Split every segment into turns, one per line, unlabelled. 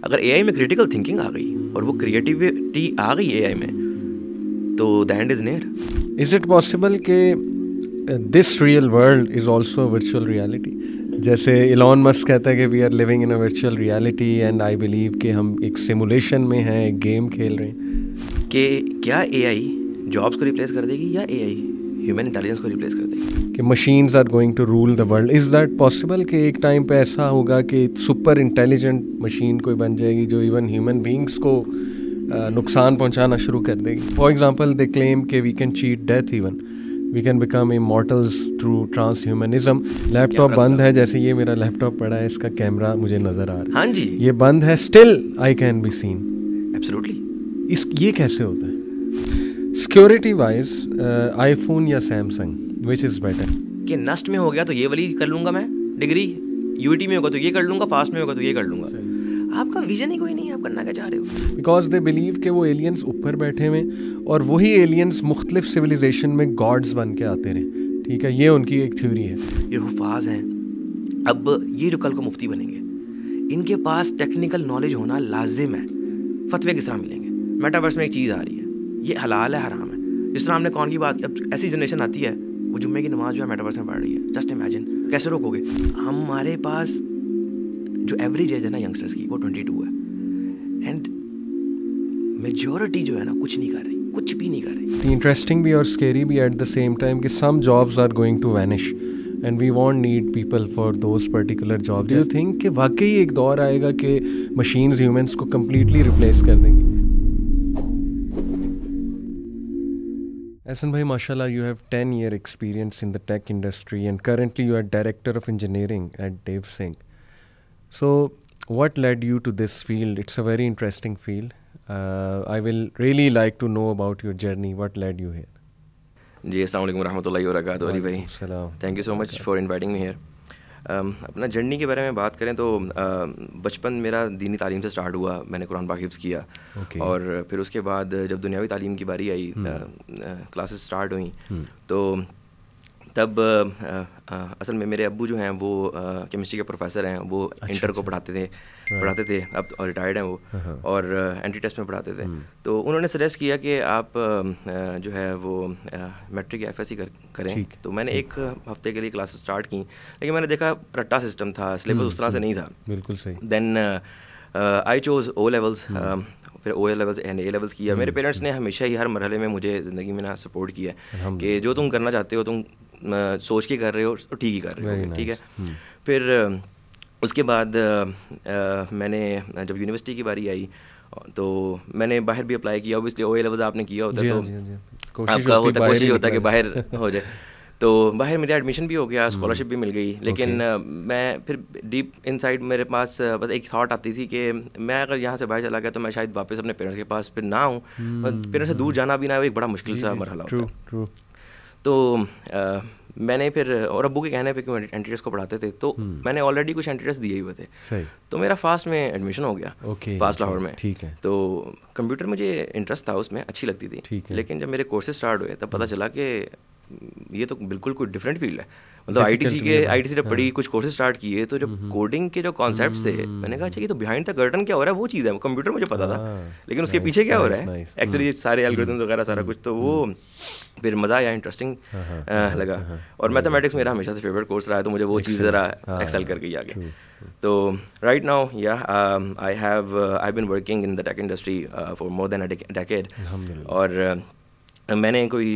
अगर एआई में critical thinking आ गई और वो क्रिएटिविटी आ गई एआई में, तो the end is near.
Is it possible कि this real world is also virtual reality? जैसे इलॉन मस्क कहता है कि we are living in a virtual reality and I believe कि हम एक सिमुलेशन में हैं, एक गेम खेल रहे हैं।
कि क्या एआई जॉब्स को रिप्लेस कर देगी या एआई ह्यूमन इंटेलिजेंस को रिप्लेस कर देगी?
कि machines are going to rule the world. Is that possible कि एक टाइम पे ऐसा होगा कि सुपर इंटेलिजेंट मशीन कोई बन जाएगी जो इवन ह्यूमन बींग्स को नुकसान पहुंचाना शुरू कर देगी? फॉर एग्जांपल दे क्लेम कि we can cheat death, even we can become immortals through transhumanism. Laptop बंद है, जैसे ये मेरा लैपटॉप पड़ा है, इसका कैमरा मुझे नज़र आ रहा है,
हाँ जी,
ये बंद है, still I can be seen.
Absolutely.
ये कैसे होता है सिक्योरिटी वाइज? आईफोन या सैमसंग, विच इज़ बेटर?
कि नस्ट में हो गया तो ये वाली कर लूँगा मैं डिग्री, यूईटी में होगा तो ये कर लूँगा, फास्ट में होगा तो ये कर लूँगा। आपका विजन ही कोई नहीं है, आप करना क्या चाह रहे हो?
बिकॉज दे बिलीव कि वो एलियंस ऊपर बैठे हुए और वही एलियंस मुख्तलिफ सिविलाइजेशन में गॉड्स बन के आते रहे। ठीक है, ये उनकी एक थ्योरी है।
ये हुफाज हैं, अब ये जो कल को मुफ्ती बनेंगे, इनके पास टेक्निकल नॉलेज होना लाजिम है। फतवे किस तरह मिलेंगे? मेटावर्स में एक चीज़ आ रही है, ये हलाल है हराम है। जिस तरह हमने कौन की बात, अब ऐसी जनरेशन आती है वो जुम्मे की नमाज जो है मेटावर्स में पढ़ रही है। जस्ट इमेजिन, कैसे रोकोगे? हमारे पास जो एवरेज एज है ना यंगस्टर्स की, वो 22 है एंड मेजॉरिटी जो है ना कुछ नहीं कर रही, कुछ भी नहीं कर रही।
इंटरेस्टिंग भी और स्केरी भी एट द सेम टाइम कि some jobs are going to vanish and we won't need people for those particular job. Do you think कि वाकई एक दौर आएगा कि मशीन्स ह्यूमंस को कम्प्लीटली रिप्लेस कर देंगी? Ehsan bhai, mashallah, you have 10-year experience in the tech industry and currently you are Director of Engineering at DevSync. So, what led you to this field? It's a very interesting field. I will really like to know about your journey. What led you here?
जी, अस्सलाम वालेकुम रहमतुल्लाहि व बरकातुहू अली भाई, thank you so much for inviting me here. अपना journey के बारे में बात करें तो बचपन मेरा दीनी तालीम से स्टार्ट हुआ। मैंने कुरान पाक हिफ्ज़ किया और फिर उसके बाद जब दुनियावी तालीम की बारी आई, क्लासेस स्टार्ट हुई, तो तब असल में मेरे अब्बू जो हैं वो केमिस्ट्री के प्रोफेसर हैं, वो इंटर को पढ़ाते थे, अब रिटायर्ड हैं वो, और एंटी टेस्ट में पढ़ाते थे। तो उन्होंने सजेस्ट किया कि आप जो है वो मैट्रिक या एफएससी करें। तो मैंने एक हफ्ते के लिए क्लास स्टार्ट की, लेकिन मैंने देखा रट्टा सिस्टम था, सिलेबस उस तरह से नहीं था।
बिल्कुल सही।
Then I chose O levels, फिर O levels and A levels किया। मेरे पेरेंट्स ने हमेशा ही हर मरहले में मुझे ज़िंदगी में ना सपोर्ट किया कि जो तुम करना चाहते हो तुम सोच के कर रहे हो तो ठीक ही कर रहे हो, ठीक है। फिर उसके बाद मैंने जब यूनिवर्सिटी की बारी आई तो मैंने बाहर भी अप्लाई किया। ऑब्वियसली ओ लेवल्स आपने किया होता तो आपका कोशिश होता है कि बाहर हो जाए। तो बाहर मेरा एडमिशन भी हो गया, स्कॉलरशिप भी मिल गई, लेकिन मैं फिर डीप इनसाइड मेरे पास बस एक थॉट आती थी कि मैं अगर यहाँ से बाहर चला गया तो मैं शायद वापस अपने पेरेंट्स के पास फिर ना हूँ। पेरेंट्स से दूर जाना भी ना, एक बड़ा मुश्किल सा मरहला होता है। तो मैंने फिर, और अब्बू के कहने पे क्यों एंटी टेस्ट को पढ़ाते थे, तो मैंने ऑलरेडी कुछ एंटी टेस्ट दिए हुए थे। सही। तो मेरा फास्ट में एडमिशन हो गया, फास्ट लाहौर में। ठीक है। तो कंप्यूटर मुझे इंटरेस्ट था, उसमें अच्छी लगती थी, लेकिन जब मेरे कोर्सेज स्टार्ट हुए तब पता चला कि ये तो बिल्कुल कोई डिफरेंट फील्ड है। मतलब आईटीसी जब पढ़ी, कुछ कोर्सेज स्टार्ट किए, तो जब कोडिंग के जो कॉन्सेप्ट्स थे, मैंने कहा अच्छा ये तो बिहाइंड द कर्टन क्या हो रहा है वो चीज़ है। कंप्यूटर मुझे पता था, लेकिन उसके पीछे क्या हो रहा है एक्चुअली, सारे एल्गोरिथम्स वगैरह सारा कुछ। तो वो फिर मज़ा आया, इंटरेस्टिंग लगा। और मैथमेटिक्स मेरा हमेशा से फेवरेट कोर्स रहा है, तो मुझे वो चीज़ ज़रा एक्सेल कर गई आगे। तो right now I been working in the tech industry for more than a decade. और मैंने कोई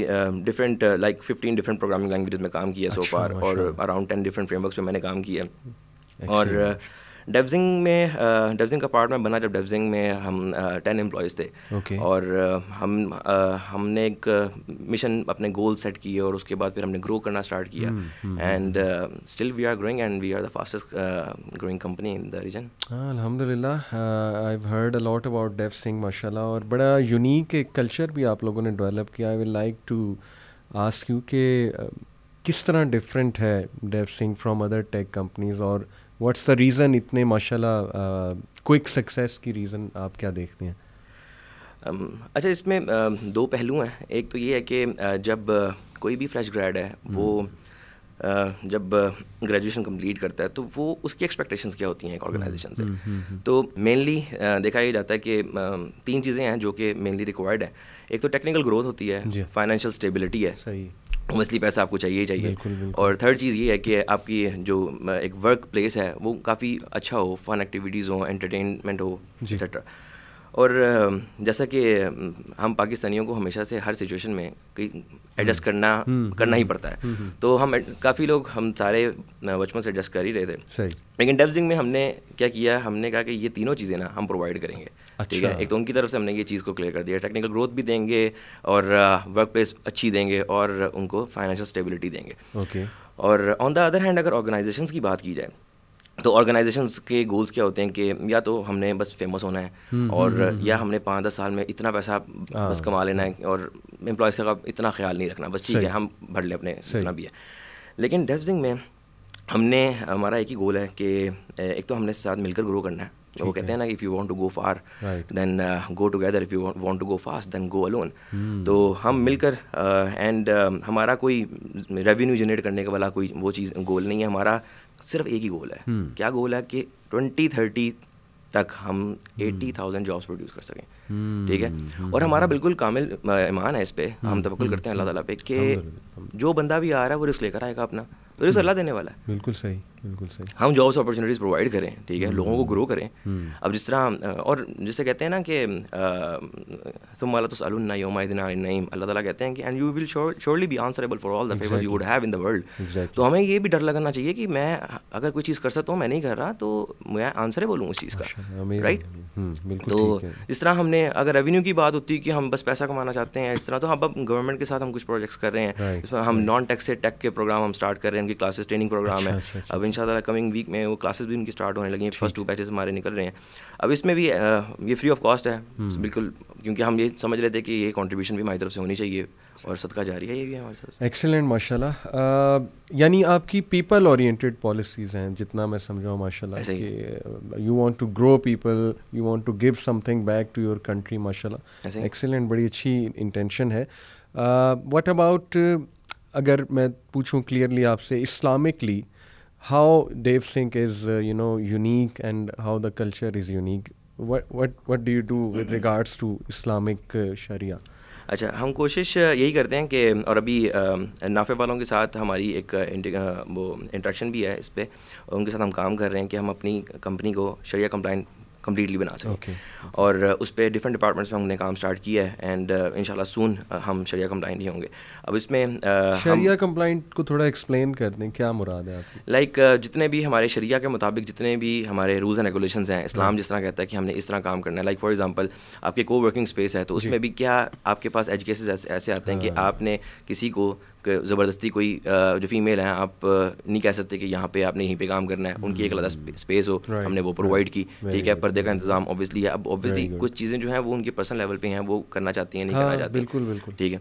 डिफरेंट 15 डिफरेंट प्रोग्रामिंग लैंग्वेजेस में काम किया सो फार, और अराउंड 10 डिफरेंट फ्रेमवर्क्स में मैंने काम किया। और डेवजिंग का पार्ट में बना जब डेवजिंग में हम 10 एम्प्लॉयज़ थे। और हमने एक मिशन अपने गोल सेट किए और उसके बाद फिर हमने ग्रो करना स्टार्ट किया। And still we are growing and we are the fastest growing company in the region.
अल्हम्दुलिल्लाह, I have heard a lot about डेवजिंग माशाल्लाह, और बड़ा यूनिक एक कल्चर भी आप लोगों ने डेवलप किया। I will like to ask you कि किस तरह डिफरेंट है Devsinc from other tech companies, और व्हाट्स द रीज़न इतने माशाल्लाह क्विक सक्सेस की रीज़न आप क्या देखते हैं?
अच्छा, इसमें दो पहलू हैं। एक तो ये है कि जब कोई भी फ्रेश ग्रेड है वो जब ग्रेजुएशन कंप्लीट करता है तो वो उसकी एक्सपेक्टेशंस क्या होती हैं एक ऑर्गेनाइजेशन से। तो मेनली देखा ये जाता है कि 3 चीज़ें हैं जो कि मेनली रिक्वायर्ड है। एक तो टेक्निकल ग्रोथ होती है, फाइनेंशियल स्टेबिलिटी है,
सही,
ओबियसली पैसा आपको चाहिए ही चाहिए,
बिल्कुल, बिल्कुल।
और थर्ड चीज़ ये है कि आपकी जो एक वर्क प्लेस है वो काफ़ी अच्छा हो, फन एक्टिविटीज़ हो, एंटरटेनमेंट हो, एक्सेट्रा। और जैसा कि हम पाकिस्तानियों को हमेशा से हर सिचुएशन में कहीं एडजस्ट करना ही पड़ता है, तो हम काफ़ी लोग, हम सारे बचपन से एडजस्ट कर ही रहे थे।
सही।
लेकिन डेवजिंग में हमने क्या किया, हमने कहा कि ये तीनों चीज़ें ना हम प्रोवाइड करेंगे। ठीक है, एक तो उनकी तरफ से हमने ये चीज़ को क्लियर कर दिया, टेक्निकल ग्रोथ भी देंगे और वर्क प्लेस अच्छी देंगे और उनको फाइनेंशियल स्टेबिलिटी देंगे।
ओके।
और ऑन द अदर हैंड अगर ऑर्गेनाइजेशंस की बात की जाए तो ऑर्गेनाइजेशंस के गोल्स क्या होते हैं कि या तो हमने बस फेमस होना है और या हमने 5-10 साल में इतना पैसा बस कमा लेना है और एम्प्लॉयज़ का इतना ख्याल नहीं रखना, बस ठीक है हम भर ले अपने जितना भी है। लेकिन डेवजिंग में हमारा एक ही गोल है कि एक तो हमने साथ मिलकर ग्रो करना है। वो कहते हैं ना, if you want to go far then go together, if you want to go fast then go alone. तो हम मिलकर एंड हमारा कोई रेवेन्यू जनरेट करने का वाला कोई वो चीज़ गोल नहीं है, हमारा सिर्फ एक ही गोल है। क्या गोल है कि 2030 तक हम 80,000 जॉब्स प्रोड्यूस कर सकें। ठीक है, और हमारा बिल्कुल कामिल ईमान है इस पे, हम तवक्कुल करते हैं अल्लाह ताला पे कि जो बंदा भी आ रहा है वो रिस्क लेकर आएगा अपना, तो रिस्क अल्लाह देने वाला है।
बिल्कुल सही, बिल्कुल सही।
हम जॉब्स अपॉर्चुनिटीज़ प्रोवाइड करें, ठीक है, लोगों को ग्रो करें। अब जिस तरह और जिसे कहते हैं ना कि तुम वाला तो सलून यौमाइदिन अनिन, अल्लाह ताला कहते हैं कि and you will surely be answerable for all the favours you would have in the world. तो हमें ये भी डर लगना चाहिए कि मैं अगर कोई चीज़ कर सकता हूँ, मैं नहीं कर रहा, तो मैं आंसरेबल हूँ उस चीज़ का, राइट। तो इस तरह हमने, अगर रेवेन्यू की बात होती है कि हम बस पैसा कमाना चाहते हैं इस तरह, तो अब गवर्नमेंट के साथ हम कुछ प्रोजेक्ट्स कर रहे हैं। इसमें हम नॉन टेक से टेक के प्रोग्राम हम स्टार्ट कर रहे हैं, उनकी क्लासेस ट्रेनिंग प्रोग्राम है। अब इंशाल्लाह कमिंग वीक में वो क्लासेस भी उनकी स्टार्ट होने लगी हैं, फर्स्ट 2 बैचेस हमारे निकल रहे हैं। अब इसमें भी ये फ्री ऑफ कॉस्ट है बिल्कुल, क्योंकि हम ये समझ रहे थे कि ये कंट्रीब्यूशन भी हमारी तरफ से होनी चाहिए और सदका जारी है ये भी हमारे तरफ से।
एक्सीलेंट, माशाल्लाह। यानी आपकी पीपल ओरिएंटेड पॉलिसीज़ हैं, जितना मैं समझा हूँ माशाल्लाह, कि you want to grow people, you want to give something back to your country, माशाल्लाह। एक्सीलेंट, बड़ी अच्छी इंटेंशन है। व्हाट अबाउट, अगर मैं पूछूं क्लियरली आपसे, Islamically how DevSync is unique and how the culture is unique, what do you do with regards to Islamic Sharia?
अच्छा, हम कोशिश यही करते हैं कि, और अभी नाफे वालों के साथ हमारी एक वो इंटरेक्शन भी है इस पे, और उनके साथ हम काम कर रहे हैं कि हम अपनी कंपनी को शरिया कंप्लाइंट कम्प्लीटली बना सकें। और उस पर डिफरेंट डिपार्टमेंट्स में हमने काम स्टार्ट किया है एंड इंशाल्लाह सून हम शरिया कंप्लाइंट ही होंगे। अब इसमें
शरिया कंप्लाइंट को थोड़ा एक्सप्लेन कर दें, क्या मुराद है आपकी?
लाइक जितने भी हमारे शरिया के मुताबिक जितने भी हमारे रूल्स एंड रेगुलेशंस हैं, इस्लाम जिस तरह कहता है कि हमने इस तरह काम करना है। लाइक फॉर एग्जांपल आपके को वर्किंग स्पेस है, तो उसमें भी क्या आपके पास एज केसेस ऐसे आते हैं कि आपने किसी को ज़बरदस्ती, कोई जो फीमेल हैं, आप नहीं कह सकते कि यहाँ पे आपने यहीं पे काम करना है, उनकी एक अलग स्पेस हो, हमने वो प्रोवाइड की। ठीक है, पर्दे का इंतजाम ऑब्वियसली है। अब ऑब्वियसली कुछ चीज़ें जो हैं वो उनके पर्सनल लेवल पे हैं, वो करना चाहती हैं, नहीं करना चाहती।
बिल्कुल बिल्कुल,
ठीक है।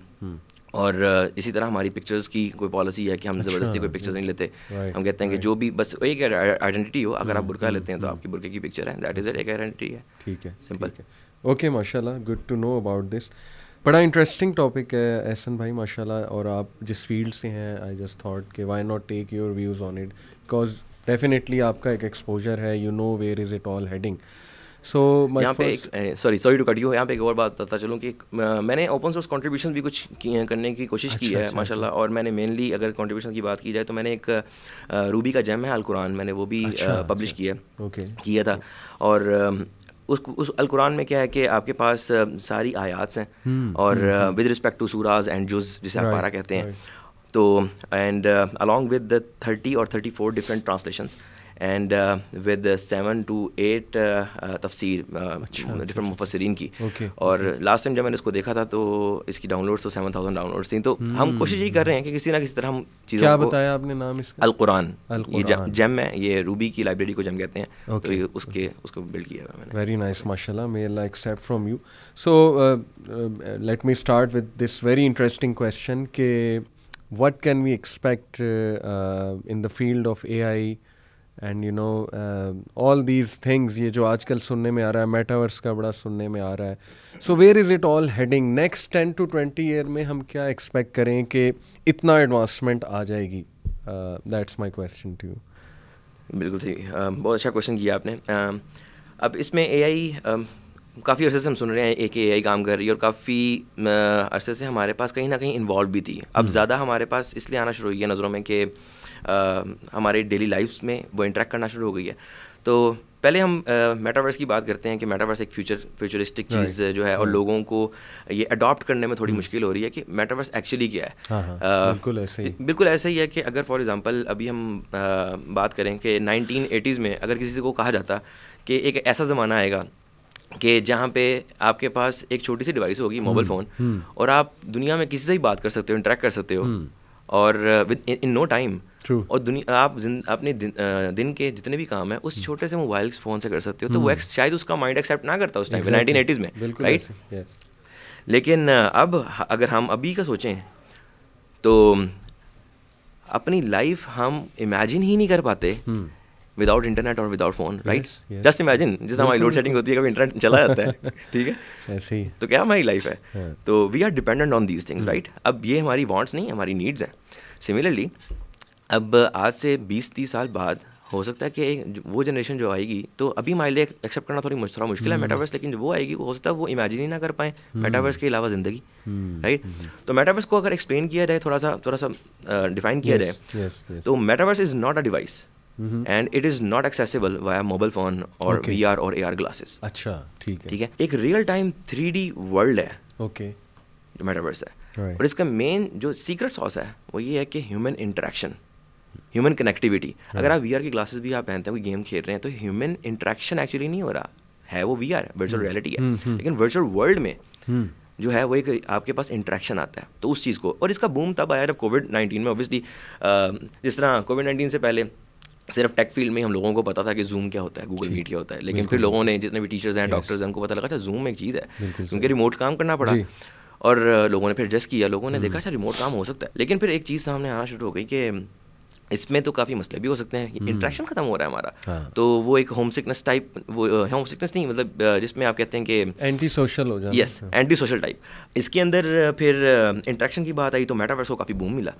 और इसी तरह हमारी पिक्चर्स की कोई पॉलिसी है कि हम ज़बरदस्ती कोई पिक्चर्स नहीं लेते। हम कहते हैं कि जो भी बस एक आइडेंटिटी हो, अगर आप बुरका लेते हैं तो आपकी बुरके की पिक्चर है, दैट इज़ इट, एक आइडेंटिटी है।
ठीक है,
सिंपल।
ओके, माशाल्लाह, good to know about this. बड़ा इंटरेस्टिंग टॉपिक है एहसन भाई, माशाल्लाह। और आप जिस फील्ड से हैं, आई जस्ट थॉट कि why not take your views on it, because definitely आपका एक एक्सपोजर है, you know where is it all heading. So
यहाँ पे एक सॉरी टू कट यू, यहाँ पे एक और बात बताता चलूँ कि मैंने ओपन सोर्स कंट्रीब्यूशन भी कुछ करने की कोशिश की है माशाल्लाह। और मैंने मेनली अगर कंट्रीब्यूशन की बात की जाए तो मैंने एक रूबी का जेम है अल कुरान, मैंने वो भी पब्लिश किया था। और उस अल कुरान में क्या है कि आपके पास सारी आयात हैं और विद रिस्पेक्ट टू सूराज एंड जुज़, जिसे आप पारा कहते हैं, तो एंड अलॉन्ग विद द 30 और 34 different translations and with 7 to 8 तफसीर डिफरेंट मुफस्सिरीन की। और लास्ट टाइम जब मैंने इसको देखा था तो इसकी डाउनलोड्स तो 7,000 डाउनलोड्स थी। तो हम कोशिश यही कर रहे हैं कि किसी ना किसी तरह हम चीज़ों
क्या
को,
बताया आपने नाम इसका?
अल कुरान, ये जेम है, ये रूबी की लाइब्रेरी को जेम कहते हैं। तो ये उसको बिल्ड किया हुआ मैंने।
वेरी नाइस, माशाल्लाह, may Allah accept from you. So let me start with this very interesting question कि what can we expect in the field of AI and all these things, ये जो आजकल सुनने में आ रहा है, मेटावर्स का बड़ा सुनने में आ रहा है। So where is it all heading? Next 10 to 20 year में हम क्या एक्सपेक्ट करें कि इतना एडवांसमेंट आ जाएगी that's my question to you.
बिल्कुल सही, बहुत अच्छा क्वेश्चन किया आपने. अब इसमें AI काफ़ी अरसे से हम सुन रहे हैं कि AI काम कर रही है, और काफ़ी अरसे से हमारे पास कहीं ना कहीं इन्वॉल्व भी थी. अब ज़्यादा हमारे पास इसलिए आना शुरू हो गया नज़रों में कि हमारे डेली लाइफ्स में वो इंटरेक्ट करना शुरू हो गई है. तो पहले हम मेटावर्स की बात करते हैं कि मेटावर्स एक फ्यूचरिस्टिक चीज़ जो है, और लोगों को ये अडॉप्ट करने में थोड़ी मुश्किल हो रही है कि मेटावर्स एक्चुअली क्या है. बिल्कुल ऐसा ही है कि अगर फॉर एग्जांपल अभी हम बात करें कि 1980s में अगर किसी को कहा जाता कि एक ऐसा ज़माना आएगा कि जहाँ पे आपके पास एक छोटी सी डिवाइस होगी, मोबाइल फ़ोन, और आप दुनिया में किसी से ही बात कर सकते हो, इंटरेक्ट कर सकते हो, और विद इन नो टाइम, और दुनिया आप अपने दिन के जितने भी काम है उस छोटे से मोबाइल फ़ोन से कर सकते हो. तो वो शायद उसका माइंड एक्सेप्ट ना करता उस टाइम 1980s में, राइट. लेकिन अब अगर हम अभी का सोचें तो अपनी लाइफ हम इमेजिन ही नहीं कर पाते विदाउट इंटरनेट और without phone, right. Just imagine, जिस हमारी लोड शेडिंग होती है कभी इंटरनेट चला जाता है, ठीक है, ऐसे ही तो क्या हमारी लाइफ है. तो we are dependent on these things, right. अब ये हमारी वांट्स नहीं, हमारी नीड्स हैं. सिमिलरली अब आज से 20-30 साल बाद हो सकता है कि वो जनरेशन जो आएगी, तो अभी हमारे लिए एक्सेप्ट करना थोड़ा मुश्किल है मेटावर्स, लेकिन जब वो आएगी हो सकता है वो इमेजिन ही ना कर पाए मेटावर्स के अलावा ज़िंदगी, राइट. तो मेटावर्स को अगर एक्सप्लेन किया जाए, थोड़ा सा डिफाइन किया जाए, तो metaverse is not a device, and it is not accessible via mobile phone और VR और AR ग्लासेस.
अच्छा, ठीक है.
एक रियल टाइम 3D वर्ल्ड है,
ओके,
जो मेटावर्स है. और इसका मेन जो सीक्रेट सॉस है वो ये है कि ह्यूमन इंटरेक्शन, ह्यूमन कनेक्टिविटी. अगर आप VR की ग्लासेस भी आप पहनते हैं, कोई गेम खेल रहे हैं, तो ह्यूमन इंटरेक्शन एक्चुअली नहीं हो रहा है, वो VR वर्चुअल रियलिटी है. लेकिन वर्चुअल वर्ल्ड में जो है वो एक आपके पास इंटरेक्शन आता है. तो उस चीज़ को, और इसका बूम तब आया जब कोविड-19 में, ऑब्वियसली जिस तरह कोविड-19 से पहले सिर्फ टेक फील्ड में हम लोगों को पता था कि जूम क्या होता है, गूगल मीट क्या होता है, लेकिन फिर लोगों ने, जितने भी टीचर्स हैं, डॉक्टर्स हैं, उनको पता लगा अच्छा जूम एक चीज़ है, क्योंकि रिमोट काम करना पड़ा, और लोगों ने फिर एडजस्ट किया, लोगों ने देखा अच्छा रिमोट काम हो सकता है. लेकिन फिर एक चीज़ सामने आना शुरू हो गई कि इसमें तो काफ़ी मसले भी हो सकते हैं, इंटरेक्शन खत्म हो रहा है हमारा. तो वो एक होम सिकनेस टाइप, वो होम सिकनेस नहीं, मतलब जिसमें आप कहते हैं कि
एंटी सोशल हो जाए.
Yes, anti social type. इसके अंदर फिर इंटरेक्शन की बात आई तो मेटावर्स को काफ़ी बूम मिला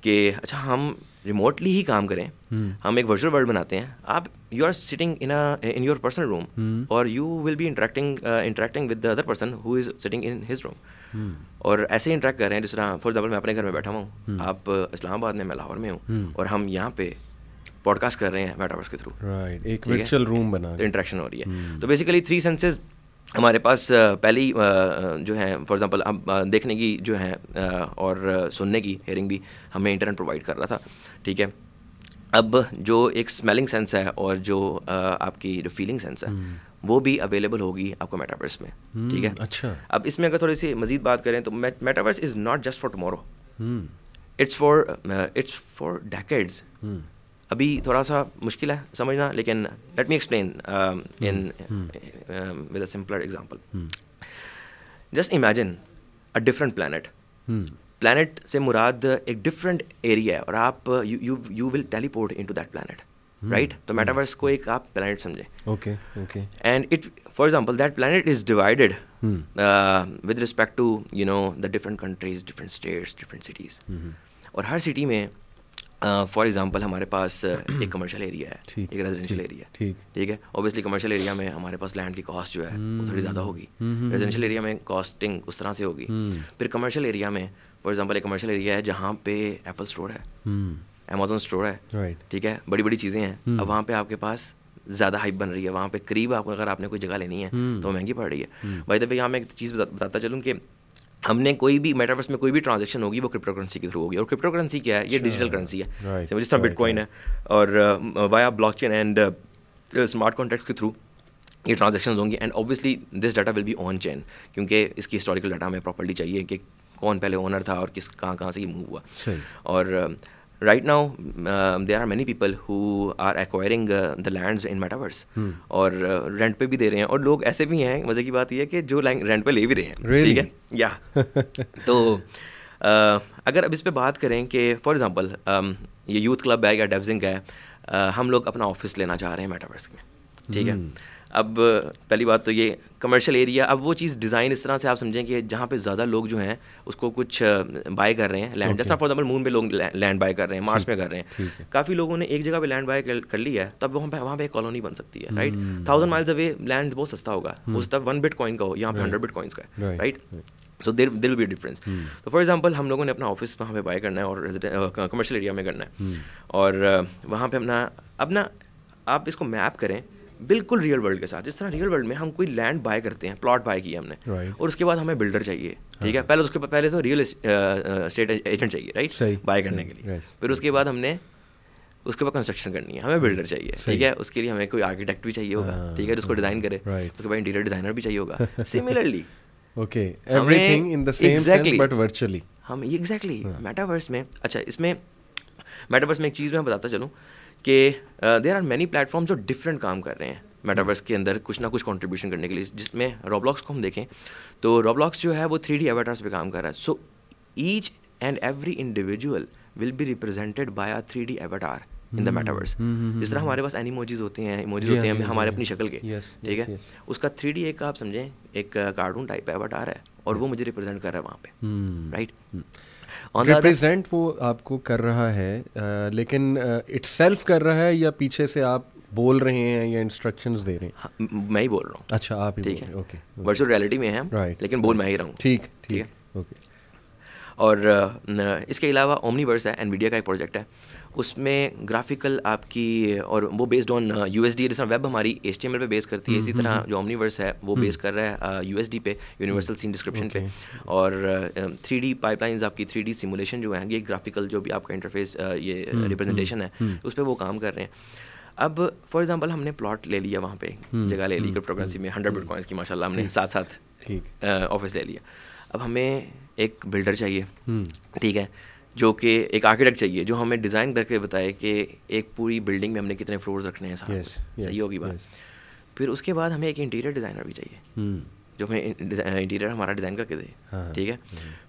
कि अच्छा हम रिमोटली ही काम करें, हम एक वर्चुअल वर्ल्ड बनाते हैं. आप you are sitting in your personal room, और you will be interacting with the other person who is sitting in his room, और ऐसे इंटरेक्ट कर रहे हैं. जिस तरह फॉर एग्जाम्पल मैं अपने घर में बैठा हूँ, आप इस्लामाबाद में, मैं लाहौर में हूँ, और हम यहाँ पे पॉडकास्ट कर रहे हैं मेटावर्स के थ्रू,
राइट. एक वर्चुअल रूम बना,
तो इंटरेक्शन हो रही है. तो बेसिकली 3 सेंसेस हमारे पास पहले ही जो है, फॉर एग्जांपल अब देखने की जो है और सुनने की, हेयरिंग भी हमें इंटरनेट प्रोवाइड कर रहा था, ठीक है. अब जो एक स्मेलिंग सेंस है और जो आपकी जो फीलिंग सेंस है वो भी अवेलेबल होगी आपको मेटावर्स में, ठीक है.
अच्छा.
अब इसमें अगर थोड़ी सी मज़ीद बात करें तो metaverse is not just for tomorrow, it's for decades. अभी थोड़ा सा मुश्किल है समझना, लेकिन let me explain in with a simpler example. Just imagine a different planet. Planet से मुराद एक डिफरेंट एरिया है, और आप you will teleport into that planet, right. तो मेटावर्स को एक आप प्लैनेट समझे,
okay,
and it for example that planet is divided with respect to you know the different countries, different states, different cities. और हर city में for example हमारे पास एक commercial area है, एक रेजिडेंशियल एरिया है, ठीक है. ऑब्वियसली कमर्शियल एरिया में हमारे पास लैंड की कॉस्ट जो है वो थोड़ी ज़्यादा होगी, रेजिडेंशियल एरिया में कॉस्टिंग उस तरह से होगी. फिर कमर्शियल एरिया में फॉर एग्जांपल एक कमर्शियल एरिया है जहाँ पे एप्पल स्टोर है, अमेजोन स्टोर है, ठीक है, बड़ी बड़ी चीज़ें हैं. अब वहाँ पे आपके पास ज़्यादा हाइप बन रही है, वहाँ पे करीब आपको अगर आपने कोई जगह लेनी है तो महंगी पड़ रही है. बाय द वे यहाँ मैं एक चीज़ बताता चलूँ कि हमने कोई भी मेटावर्स में कोई भी ट्रांजैक्शन होगी वो क्रिप्टो करेंसी के थ्रू होगी. और क्रिप्टो करेंसी क्या है? ये डिजिटल करेंसी है, जिस तरह बिटकॉइन है, और via blockchain and smart contract के थ्रू ये ट्रांजैक्शंस होंगी. And obviously this data will be on chain, क्योंकि इसकी हिस्टोरिकल डाटा हमें प्रॉपर्ली चाहिए कि कौन पहले ओनर था और किस कहाँ से ये मूव हुआ. और right now there are many people who are acquiring the lands in metaverse, और रेंट पे भी दे रहे हैं, और लोग ऐसे भी हैं, मज़े की बात ये है कि जो रेंट पे ले भी रहे हैं, ठीक है, या तो अगर अब इस पे बात करें कि फॉर एग्जांपल ये यूथ क्लब है या डेवजिंग है, हम लोग अपना ऑफिस लेना चाह रहे हैं मेटावर्स में, ठीक है. अब पहली बात तो ये कमर्शियल एरिया, अब वो चीज़ डिज़ाइन इस तरह से आप समझें कि जहाँ पे ज़्यादा लोग जो हैं उसको कुछ बाय कर रहे हैं लैंड, जैसा फॉर एग्जाम्पल मून पे लोग लैंड बाय कर रहे हैं, मार्स में कर रहे हैं, काफ़ी लोगों ने एक जगह पे लैंड बाय कर लिया है, तब वहाँ पे एक कॉलोनी बन सकती है, राइट। 1000 माइल्स अवे लैंड बहुत सस्ता होगा, हो सकता है 1 बिटकॉइन का हो, यहाँ पे 100 बिटकॉइंस का है, right. So there will be difference. तो फॉर एग्जाम्पल हम लोगों ने अपना ऑफिस वहाँ पे बाय करना है और कमर्शियल एरिया में करना है, और वहाँ पे अपना आप इसको मैप करें बिल्कुल रियल वर्ल्ड के साथ। जिस तरह रियल वर्ल्ड में हम कोई लैंड बाय करते हैं, प्लॉट बाय किया हमने, और उसके बाद हमें बिल्डर चाहिए, ठीक है, पहले तो रियल एस्टेट एजेंट चाहिए, राइट, बाय करने के लिए। फिर उसके बाद उसके बाद कंस्ट्रक्शन करनी है, हमें बिल्डर चाहिए, ठीक है, उसके लिए हमें कोई आर्किटेक्ट भी चाहिए होगा, ठीक है, जिसको डिज़ाइन करे, उसके बाद इंटीरियर डिज़ाइनर भी चाहिए होगा। Similarly
okay, everything in the same sense but virtually.
हम एग्जैक्टली मेटावर्स में, अच्छा इसमें मेटावर्स में एक चीज़ मैं बताता चलूँ कि देयर आर मैनी प्लेटफॉर्म जो डिफरेंट काम कर रहे हैं मेटावर्स के अंदर कुछ ना कुछ कंट्रीब्यूशन करने के लिए। जिसमें रोब्लॉक्स को हम देखें तो रोब्लॉक्स जो है वो 3D एवाटार्स पे काम कर रहा है। So each and every individual will be represented by a 3D Avatar in the metaverse. जिस तरह हमारे पास एनिमोजीज होते हैं, इमोजीज होते हैं हमारे अपनी शक्ल के, ठीक है, उसका 3D एक आप समझें एक कार्टून टाइप एवाटार है, और वो मुझे रिप्रेजेंट कर रहा है वहाँ पे, राइट।
रिप्रेजेंट वो आपको कर रहा है, लेकिन इटसेल्फ कर रहा है या पीछे से आप बोल रहे हैं या इंस्ट्रक्शंस दे रहे हैं?
मैं ही बोल रहा हूँ।
अच्छा, आप ही
ठीक है,
ओके।
वर्चुअल रियलिटी में है, राइट, लेकिन बोल मैं ही रहा हूँ, ठीक है,
ओके।
और इसके अलावा ओमनीवर्स है, एनवीडिया का एक प्रोजेक्ट है, उसमें ग्राफिकल आपकी, और वो बेस्ड ऑन USD, जिस तरह वेब हमारी HTML पे बेस करती है, इसी तरह जो ओमनीवर्स है वो बेस कर रहा है USD पे, यूनिवर्सल सीन डिस्क्रिप्शन पे, और 3D पाइपलाइंस आपकी 3D सिमुलेशन जो है, ये ग्राफिकल जो भी आपका इंटरफेस ये रिप्रेजेंटेशन है उस पर वो काम कर रहे हैं। अब फॉर एग्जांपल हमने प्लॉट ले लिया, वहाँ पे जगह ले ली क्रिप्टोकरेंसी में, 100 बिटकॉइंस की माशाल्लाह हमने साथ ऑफिस ले लिया। अब हमें एक बिल्डर चाहिए, ठीक है, जो कि एक आर्किटेक्ट चाहिए जो हमें डिज़ाइन करके बताए कि एक पूरी बिल्डिंग में हमने कितने फ्लोर्स रखने हैं साथ में, सही होगी बात। फिर उसके बाद हमें एक इंटीरियर डिज़ाइनर भी चाहिए जो हमें इंटीरियर हमारा डिज़ाइन करके दे, ठीक है।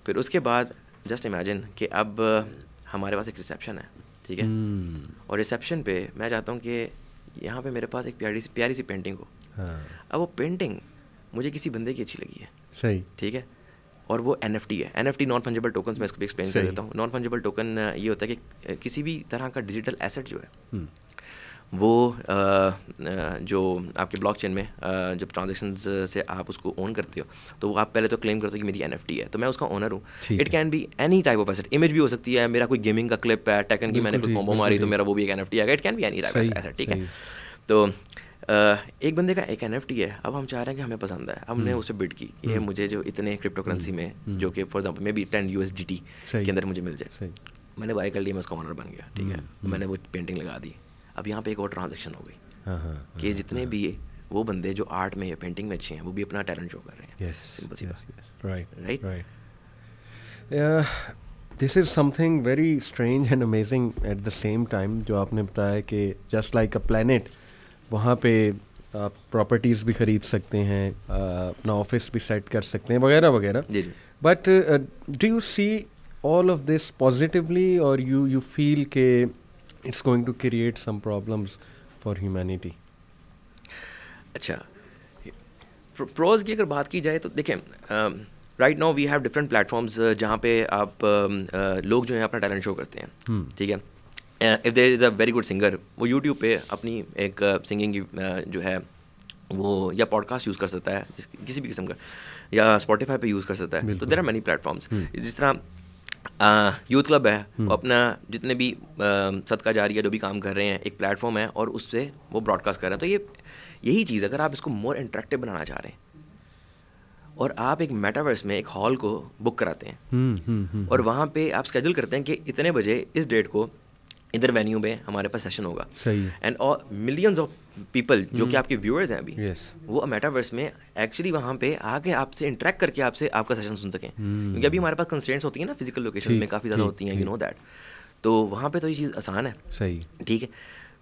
फिर उसके बाद जस्ट इमेजिन कि अब हमारे पास एक रिसेप्शन है, ठीक है, और रिसेप्शन पे मैं चाहता हूँ कि यहाँ पे मेरे पास एक प्यारी सी पेंटिंग हो। अब वो पेंटिंग मुझे किसी बंदे की अच्छी लगी है, सही, ठीक है, और वो NFT है। NFT नॉन फंजिबल टोकन्स, मैं इसको भी एक्सप्लेन कर देता हूँ। नॉन फंजिबल टोकन ये होता है कि किसी भी तरह का डिजिटल एसेट जो है वो जो आपके ब्लॉकचेन में जब ट्रांजैक्शंस से आप उसको ओन करते हो तो आप पहले तो क्लेम करते हो कि मेरी NFT है, तो मैं उसका ओनर हूँ। It can be any type of asset, image भी हो सकती है, मेरा कोई गेमिंग का क्लिप है, टेकन की मैंने कोई कॉम्बो मारी तो मेरा वो भी एक NFT आएगा। It can be any type of asset, ठीक है। तो एक बंदे का एक NFT है, अब हम चाह रहे हैं कि हमें पसंद है, हमने उसे बिड की, ये मुझे जो इतने क्रिप्टो करेंसी में जो कि for example may be 10 USDT के अंदर मुझे मिल जाए, मैंने बाय कर लिया, मैं उसका ओनर बन गया, ठीक है, मैंने वो पेंटिंग लगा दी। अब यहाँ पे एक और ट्रांजेक्शन हो गई कि जितने भी वो बंदे जो आर्ट में या पेंटिंग में अच्छे हैं वो भी अपना टैलेंट शो कर रहे हैं। सिंपल सी बात, right.
This is something very strange and amazing at the same time, जो आपने बताया कि जस्ट लाइक अ प्लैनेट, वहाँ पे आप प्रॉपर्टीज़ भी ख़रीद सकते हैं, अपना ऑफिस भी सेट कर सकते हैं, वगैरह वगैरह। But do you see all of this positively, और यू फील के it's going to create some problems for humanity?
अच्छा, प्रोज की अगर बात की जाए तो देखें, right now we have different platforms जहाँ पे आप लोग जो हैं अपना टैलेंट शो करते हैं, ठीक है। If there is a very good singer, वो यूट्यूब पे अपनी एक सिंगिंग की जो है वो या पॉडकास्ट यूज़ कर सकता है किसी भी किस्म का, या स्पॉटिफाई पे यूज़ कर सकता है। तो देयर आर मैनी प्लेटफॉर्म्स। जिस तरह यूथ क्लब है, वो अपना जितने भी सदका जारिया जो भी काम कर रहे हैं, एक प्लेटफॉर्म है और उससे वो ब्रॉडकास्ट कर रहे हैं। तो यही चीज़, अगर आप इसको मोर इंटरेक्टिव बनाना चाह रहे हैं और आप एक मेटावर्स में एक हॉल को बुक कराते हैं और वहाँ पे आप स्केड्यूल करते हैं कि इतने बजे इस डेट को इधर वेन्यू में हमारे पास सेशन होगा, सही, एंड और मिलियंस ऑफ पीपल जो कि आपके व्यूअर्स हैं अभी, वो मेटावर्स में एक्चुअली वहाँ पे आके आपसे इंटरेक्ट करके आपसे आपका सेशन सुन सकें, क्योंकि अभी हमारे पास कंस्ट्रेंट्स होती हैं ना फिजिकल लोकेशन में, काफ़ी ज़्यादा होती हैं, यू नो दैट। तो वहाँ पे तो ये चीज़ आसान है, सही, ठीक है।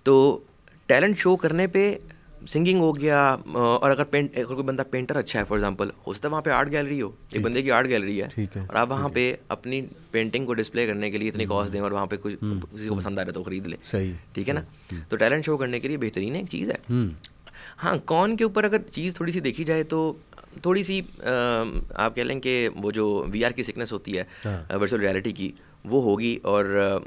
तो टैलेंट शो करने पे सिंगिंग हो गया, और अगर कोई बंदा पेंटर अच्छा है फॉर एग्जांपल, हो सकता है वहाँ पे आर्ट गैलरी हो, एक बंदे की आर्ट गैलरी है, और आप वहाँ पे अपनी पेंटिंग को डिस्प्ले करने के लिए इतनी कॉस्ट दें और वहाँ पे कुछ किसी को पसंद आ रहा है तो खरीद ले, सही, ठीक है ना। तो टैलेंट शो करने के लिए बेहतरीन एक चीज़ है। हाँ, कॉन के ऊपर अगर चीज़ थोड़ी सी देखी जाए तो थोड़ी सी आप कह लें कि वो जो VR की सिकनेस होती है वर्चुअल रियलिटी की, वो होगी। और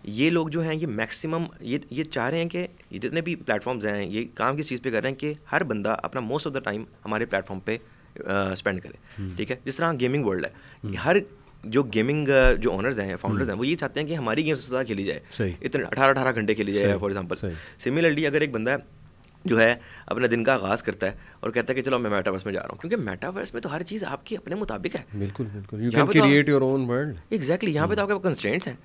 ये लोग जो हैं ये मैक्सिमम ये चाह रहे हैं कि ये जितने भी प्लेटफॉर्म्स हैं ये काम किस चीज़ पे कर रहे हैं कि हर बंदा अपना मोस्ट ऑफ द टाइम हमारे प्लेटफॉर्म पे स्पेंड करे, ठीक है। जिस तरह गेमिंग वर्ल्ड है, हर जो गेमिंग जो ओनर्स हैं, फाउंडर्स हैं, वो ये चाहते हैं कि हमारी गेम्स ज़्यादा खेली जाए, इतने 18 घंटे खेली जाए फॉर एग्जांपल। सिमिलरली अगर एक बंदा जो है अपने दिन का आगाज़ करता है और कहता है कि चलो मैं मेटावर्स में जा रहा हूँ, क्योंकि मेटावर्स में तो हर चीज़ आपकी अपने मुताबिक है।
बिल्कुल बिल्कुल, you can create your own world.
Exactly, यहाँ पे तो आपके कंस्ट्रेंट्स हैं।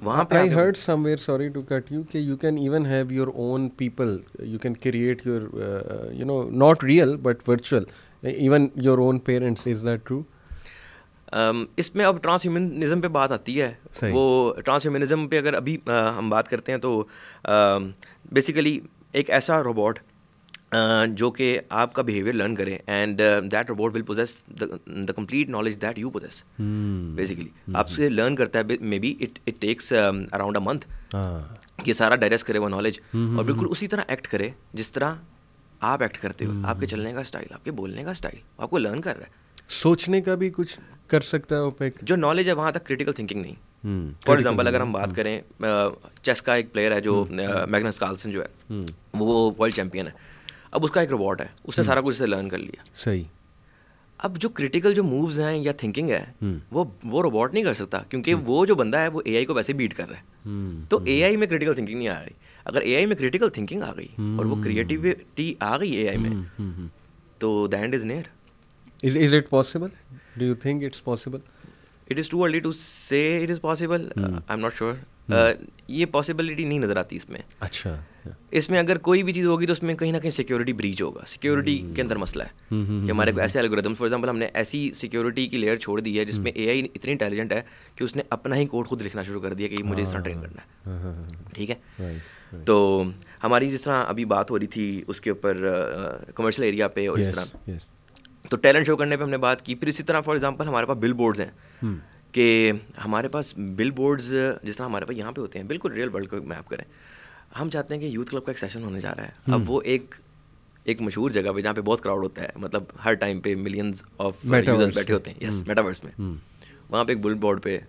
वहाँ पे
I heard somewhere, sorry to cut you, कि you can even have your own people, you can create your you know not real but virtual, even your own parents. Is that true?
इसमें अब transhumanism पे बात आती है। वो transhumanism पे अगर अभी हम बात करते हैं तो बेसिकली एक ऐसा रोबोट जो कि आपका बिहेवियर लर्न करे and that robot will possess the complete knowledge that you possess. Basically आपसे लर्न करता है, maybe it takes around a month कि सारा डाइजेस्ट करे वो नॉलेज, और बिल्कुल उसी तरह एक्ट करे जिस तरह आप एक्ट करते हो। आपके चलने का स्टाइल, आपके बोलने का स्टाइल आपको लर्न कर रहा है।
सोचने का भी कुछ कर सकता है ओपेक।
जो नॉलेज है वहाँ तक क्रिटिकल थिंकिंग नहीं। फॉर एग्जांपल अगर हम बात करें, चेस का एक प्लेयर है जो मैग्नस कार्लसन जो है, वो वर्ल्ड चैंपियन है। अब उसका एक रोबोट है, उसने सारा कुछ से लर्न कर लिया।
सही।
अब जो क्रिटिकल जो मूव्स हैं या थिंकिंग है वो रोबोट नहीं कर सकता, क्योंकि वो जो बंदा है वो AI को वैसे बीट कर रहा है। तो AI में क्रिटिकल थिंकिंग नहीं आ रही। अगर AI में क्रिटिकल थिंकिंग आ गई और वो क्रिएटिविटी आ गई AI में, तो the end is near.
Is it possible? Do you think it's possible?
It is too early to say it is possible. I'm not sure. ये पॉसिबिलिटी नहीं नज़र आती इसमें।
अच्छा।
इसमें अगर कोई भी चीज़ होगी तो उसमें कहीं ना कहीं सिक्योरिटी ब्रीच होगा। सिक्योरिटी के अंदर मसला है कि हमारे को ऐसे एल्गोरिथम्स, फॉर एग्जांपल हमने ऐसी सिक्योरिटी की लेयर छोड़ दी है जिसमें AI इतनी इंटेलिजेंट है कि उसने अपना ही कोड खुद लिखना शुरू कर दिया कि मुझे इस तरह ट्रेन करना है, ठीक है। तो हमारी जिस तरह अभी बात हो रही थी उसके ऊपर कमर्शियल एरिया पे और इस तरह, तो टैलेंट शो करने पे हमने बात की। फिर इसी तरह फॉर एग्जांपल हमारे पास बिल बोर्ड्स हैं कि हमारे पास बिल बोर्ड्स जिस तरह हमारे पास यहाँ पे होते हैं, बिल्कुल रियल वर्ल्ड को मैप करें। हम चाहते हैं कि यूथ क्लब का एक सेशन होने जा रहा है। अब वो एक मशहूर जगह पे जहाँ पे बहुत क्राउड होता है, मतलब हर टाइम पे मिलियंस ऑफ यूजर्स बैठे होते हैं, यस, मेटावर्स में। वहाँ पे एक बिल बोर्ड पे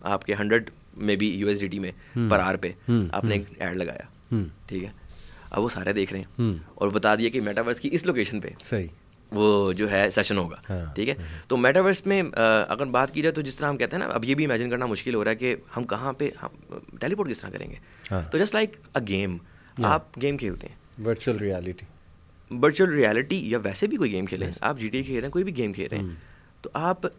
आपके 100 में भी USDT में पर आवर पे आपने एक ऐड लगाया, ठीक है। अब वो सारे देख रहे हैं और बता दिया कि मेटावर्स की इस लोकेशन पे
सही
वो जो है सेशन होगा, ठीक है। तो मेटावर्स में अगर बात की जाए तो जिस तरह हम कहते हैं ना, अब ये भी इमेजिन करना मुश्किल हो रहा है कि हम कहाँ पे टेलीपोर्ट किस तरह करेंगे। तो जस्ट लाइक अ गेम, आप गेम खेलते हैं,
वर्चुअल
रियलिटी या वैसे भी कोई गेम खेलें, आप GTA खेल रहे हैं, कोई भी गेम खेल रहे हैं, तो आप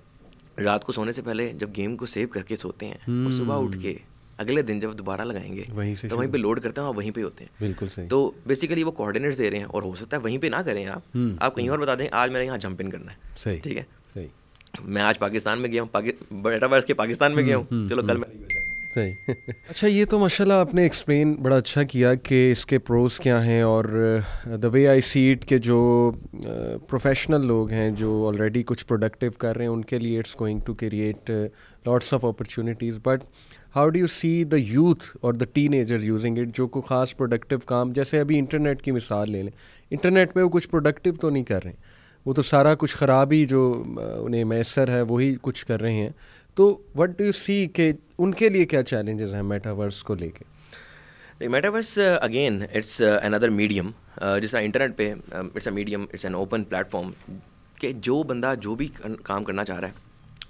रात को सोने से पहले जब गेम को सेव करके सोते हैं और सुबह उठ के अगले दिन जब दोबारा लगाएंगे तो वहीं पे लोड करते हैं और वहीं पे होते हैं।
बिल्कुल सही।
तो बेसिकली वो कोऑर्डिनेट्स दे रहे हैं, और हो सकता है वहीं पे ना करें आप कहीं और बता दें, आज मैंने यहाँ जंप इन करना है,
सही,
ठीक है।
सही।
मैं आज पाकिस्तान में गया हूँ, मेटावर्स के पाकिस्तान में गया हूँ, चलो कल मैं
सही। अच्छा, ये तो माशाल्लाह आपने एक्सप्लेन बड़ा अच्छा किया कि इसके प्रोज क्या हैं, और the way I see it के जो प्रोफेशनल लोग हैं जो ऑलरेडी कुछ प्रोडक्टिव कर रहे हैं उनके लिए it's going to create lots of opportunities. But how do you see the youth और द टीनेजर्स यूजिंग इट, जो को ख़ास प्रोडक्टिव काम, जैसे अभी इंटरनेट की मिसाल ले लें, इंटरनेट पे वो कुछ प्रोडक्टिव तो नहीं कर रहे, वो तो सारा कुछ ख़राबी जो उन्हें मैसर है वही कुछ कर रहे हैं। तो व्हाट डू यू सी कि उनके लिए क्या चैलेंजेस हैं मेटावर्स को लेके?
Metaverse again it's another medium. जिस तरह इंटरनेट पे it's a medium, it's an open platform कि जो बंदा जो भी काम करना चाह रहा है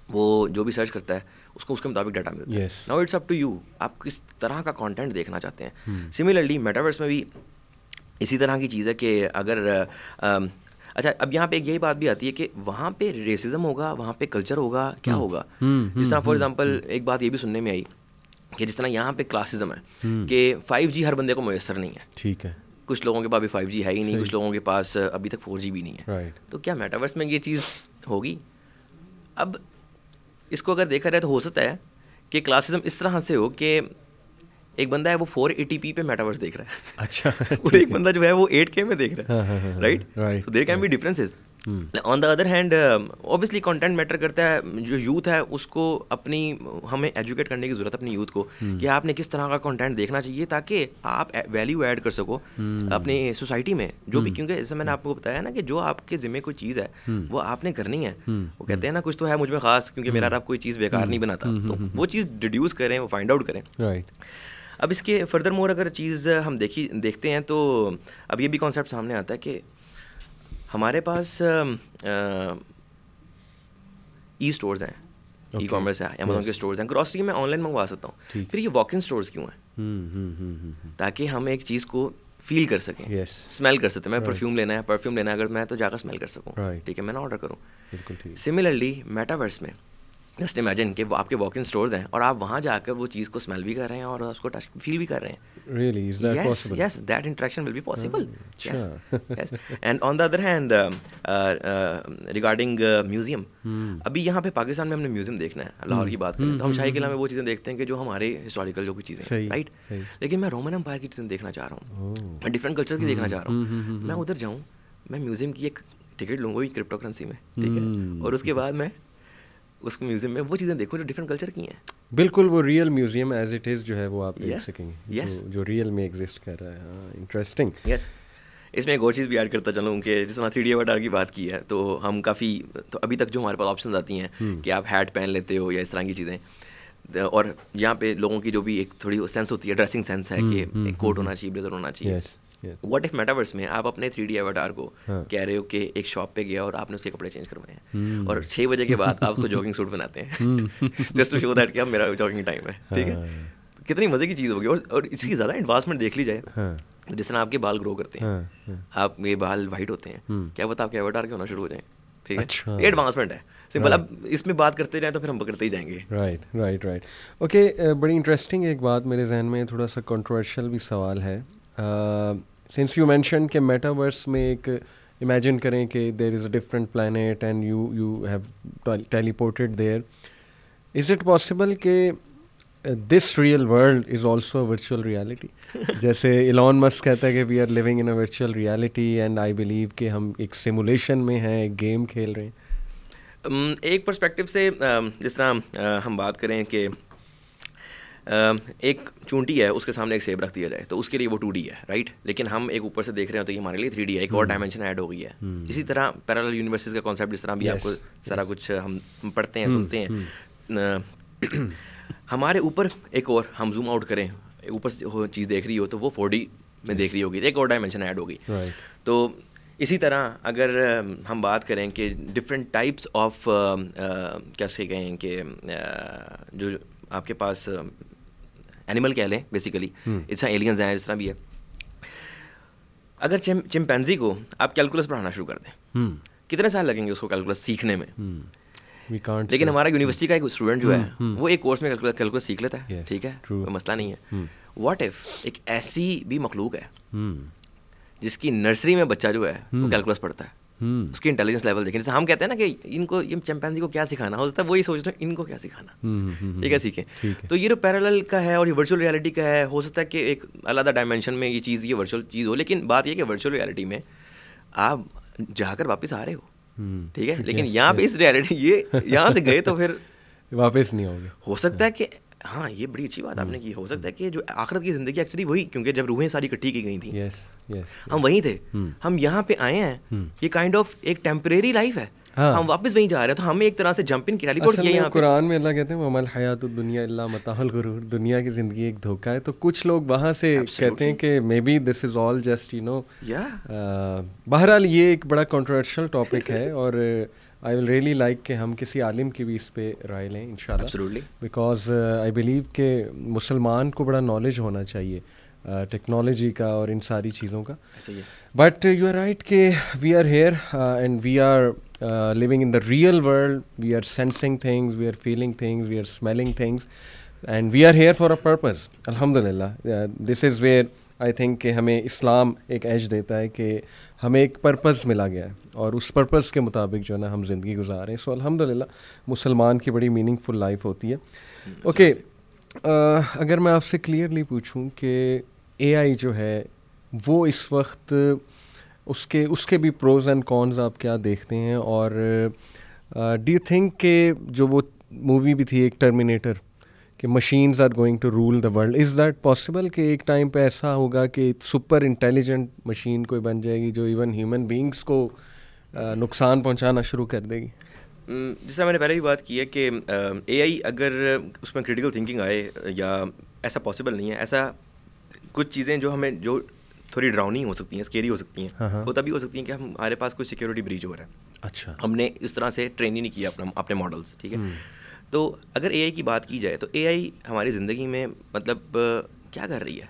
वो जो भी सर्च करता है उसको उसके मुताबिक डाटा मिलता है। Now it's up to you, आप किस तरह का कंटेंट देखना चाहते हैं। सिमिलरली मेटावर्स में भी इसी तरह की चीज़ है कि अगर अच्छा, अब यहाँ पे एक यही बात भी आती है कि वहाँ पे रेसिज्म होगा, वहाँ पे कल्चर होगा, क्या होगा। जिस तरह फॉर एग्जांपल एक बात ये भी सुनने में आई कि जिस तरह यहाँ पे क्लासिज्म है कि 5G हर बंदे को मैसर नहीं है,
ठीक है,
कुछ लोगों के पास भी 5G है ही नहीं, कुछ लोगों के पास अभी तक 4G भी नहीं है। तो क्या मेटावर्स में ये चीज़ होगी? अब इसको अगर देखा जाए तो हो सकता है कि क्लासिज्म इस तरह से हो कि एक बंदा है वो 480p पे मेटावर्स देख रहा है,
अच्छा,
और एक बंदा जो है वो 8K में देख रहा है, right? So there can be differences. On the other hand obviously content matter करता है, जो यूथ है उसको अपनी, हमें एजुकेट करने की ज़रूरत है अपनी यूथ को कि आपने किस तरह का कंटेंट देखना चाहिए ताकि आप वैल्यू ऐड कर सको अपनी सोसाइटी में जो भी, क्योंकि जैसे मैंने आपको बताया ना कि जो आपके ज़िम्मे कोई चीज़ है वो आपने करनी है। वो कहते हैं ना कुछ तो है मुझ में ख़ास, क्योंकि मेरा रब कोई चीज़ बेकार नहीं बनाता, तो वो चीज़ डिड्यूस करें, वो फाइंड आउट करें।
राइट।
अब इसके फर्दर मोर अगर चीज़ हम देखते हैं तो अब ये भी कॉन्सेप्ट सामने आता है कि हमारे पास ई स्टोर्स हैं, ई कॉमर्स है, अमेज़ॉन के स्टोर्स हैं, ग्रॉसरी में ऑनलाइन मंगवा सकता हूँ, फिर ये वॉक इन स्टोर्स क्यों हैं? ताकि हम एक चीज़ को फील कर सकें, स्मेल कर सकते हैं। मैं परफ्यूम लेना है अगर मैं तो जाकर स्मेल कर सकूँ, ठीक है, मैं ना ऑर्डर करूँ। सिमिलरली मेटावर्स में जस्ट इमेजिन कि वो आपके वॉक इन स्टोर्स हैं और आप वहाँ जाकर वो चीज़ को स्मेल भी कर रहे हैं और उसको टच फील भी कर रहे हैं।
Really, is that possible?
Yes, that interaction will be possible. Yes. And on the other hand, regarding museum, अभी यहाँ पे पाकिस्तान में हमने म्यूजियम देखना है, लाहौर की बात करें तो हम शाही किला में वो चीज़ें देखते हैं कि जो हमारे हिस्टोरिकल जो कुछ चीज़ें हैं, राइट। लेकिन मैं रोमन एम्पायर की चीज़ें देखना चाह रहा हूँ, मैं डिफरेंट कल्चर की देखना चाह रहा हूँ, मैं उधर जाऊँ, मैं म्यूजियम की एक टिकट लूँगा वही क्रिप्टो करेंसी में, ठीक है, और उसके बाद मैं उस म्यूजियम में वो चीज़ें देखो जो डिफरेंट कल्चर की हैं।
बिल्कुल, वो real museum as it is जो है वो आप देख सकेंगे,
yes.
जो रियल में एग्जिस्ट कर रहा है। हाँ, इंटरेस्टिंग।
यस, इसमें एक और चीज़ भी ऐड करता चलूँ कि जिस तरह 3D अवतार की बात की है, तो हम काफ़ी, तो अभी तक जो हमारे पास ऑप्शंस आती हैं कि आप हैट पहन लेते हो या इस तरह की चीज़ें, और यहाँ पे लोगों की जो भी एक थोड़ी सेंस होती है, ड्रेसिंग सेंस है कि एक कोट होना चाहिए, ब्लेजर होना चाहिए। व्हाट इफ मेटावर्स में आप अपने 3D अवतार को कह रहे हो कि एक शॉप पे गया और आपने उसके कपड़े चेंज करवाए हैं और 6 बजे के बाद आप उसको जॉगिंग सूट बनाते हैं जस्ट टू शो दैट कि अब मेरा जॉगिंग टाइम है, ठीक है। कितनी मज़े की चीज़ होगी। और इसकी ज़्यादा एडवांसमेंट देख ली जाए, जिस तरह आपके बाल ग्रो करते हैं, आप ये बाल वाइट होते हैं, क्या पता आपके अवतार के होना शुरू हो जाए, ठीक है। ये एडवांसमेंट है सिंपल। अब इसमें बात करते रहें तो फिर हम पकड़ते ही जाएंगे।
राइट। ओके, बड़ी इंटरेस्टिंग एक बात मेरे जहन में, थोड़ा सा कंट्रोवर्शियल भी सवाल है। सिंस यू मेंशन के मेटावर्स में एक इमेजिन करें कि there is a different planet and you have teleported there, is it possible कि this real world is also virtual reality? जैसे इलॉन मस्क कहता है कि we are living in a virtual reality and I believe कि हम एक simulation में हैं, एक गेम खेल रहे हैं।
एक पर्सपेक्टिव से जिस तरह हम बात करें कि एक चूंटी है, उसके सामने एक सेब रख दिया जाए तो उसके लिए वो 2D है, राइट। लेकिन हम एक ऊपर से देख रहे हैं तो ये हमारे लिए 3D है, एक और डायमेंशन ऐड हो गई है। इसी तरह पैरेलल यूनिवर्सेस का कॉन्सेप्ट जिस तरह भी आपको सारा कुछ हम पढ़ते हैं, सुनते हैं, हमारे ऊपर एक और हम जूम आउट करें, ऊपर से चीज़ देख रही हो तो वो 4D में देख रही होगी, एक और डायमेंशन ऐड होगी। तो इसी तरह अगर हम बात करें कि डिफरेंट टाइप्स ऑफ कैसे कहें कि जो आपके पास एनिमल कह लें बेसिकली, इस तरह एलियंस हैं, जिस तरह भी है, अगर चिंपैंजी को आप कैलकुलस पढ़ाना शुरू कर दें, कितने साल लगेंगे उसको कैलकुलस सीखने में? लेकिन हमारा यूनिवर्सिटी का एक स्टूडेंट जो है वो एक कोर्स में कैलकुलस सीख लेता है, ठीक है, कोई मसला नहीं है। व्हाट इफ एक ऐसी भी मखलूक है जिसकी नर्सरी में बच्चा जो है वो कैलकुलस पढ़ता है, उसकी इंटेलिजेंस लेवल देखें। जैसे हम कहते हैं ना कि इनको ये चिंपैंजी को क्या सिखाना, हो सकता है वही सोच रहे हैं इनको क्या सिखाना, ये क्या सीखें। तो ये जो पैरेलल का है और ये वर्चुअल रियलिटी का है, हो सकता है कि एक अलग डायमेंशन में ये चीज़, ये वर्चुअल चीज़ हो, लेकिन बात ये कि वर्चुअल रियलिटी में आप जाकर वापस आ रहे हो, ठीक है, लेकिन यहाँ पे इस रियलिटी ये यहाँ से गए तो फिर
वापस नहीं होगे।
हो सकता है कि हाँ, ये बड़ी अच्छी बात आपने की, हो सकता है कि जो आखिरत की ज़िंदगी एक्चुअली वही, क्योंकि जब रूहें सारी इकट्ठी की गई थी, हम वहीं थे, हम यहाँ पे आए हैं, ये काइंड ऑफ एक टेम्परेरी लाइफ है, हम वापस वहीं जा रहे हैं, तो हमें एक तरह से जंप इन टेलीपोर्ट किया यहाँ पे।
कुरान में अल्लाह कहते हैं वमल हयातुद दुनिया इल्ला मताउल गुरूर, दुनिया की ज़िंदगी एक धोखा है। तो कुछ लोग वहाँ से कहते हैं कि may be this is all just you know. बहरहाल ये एक बड़ा कंट्रोवर्शियल टॉपिक है और आई विल रियली लाइक कि हम किसी आलिम की भी इस पे राय लें इंशाल्लाह, बिकॉज आई बिलीव कि मुसलमान को बड़ा नॉलेज होना चाहिए टेक्नोलॉजी का और इन सारी चीज़ों का। बट यू आर राइट कि we are here and we are living in the real world, we are sensing things, we are feeling things, we are smelling things, and we are here for a purpose. Alhamdulillah, this is where I think कि हमें इस्लाम एक as देता है कि हमें एक purpose मिला गया है और उस पर्पस के मुताबिक जो है ना हम ज़िंदगी गुजार रहे हैं। सो अल्हम्दुलिल्लाह मुसलमान की बड़ी मीनिंगफुल लाइफ होती है। ओके, अगर मैं आपसे क्लियरली पूछूं कि AI जो है वो इस वक्त उसके भी प्रोज एंड कॉन्स आप क्या देखते हैं? और डू यू थिंक के जो वो मूवी भी थी एक टर्मिनेटर कि machines are going to rule the world, is that possible कि एक टाइम पे ऐसा होगा कि सुपर इंटेलिजेंट मशीन कोई बन जाएगी जो इवन ह्यूमन बींग्स को नुकसान पहुंचाना शुरू कर देगी?
जिससे मैंने पहले भी बात की है कि एआई अगर उसमें क्रिटिकल थिंकिंग आए, या ऐसा पॉसिबल नहीं है, ऐसा कुछ चीज़ें जो हमें जो थोड़ी ड्राउनी हो सकती हैं, स्केरी हो सकती हैं, वो तभी हो सकती हैं कि हमारे पास कोई सिक्योरिटी ब्रीच हो रहा है।
अच्छा, हमने
इस तरह से ट्रेन ही नहीं किया अपने मॉडल्स, ठीक है। तो अगर एआई की बात की जाए तो एआई हमारी ज़िंदगी में मतलब क्या कर रही है?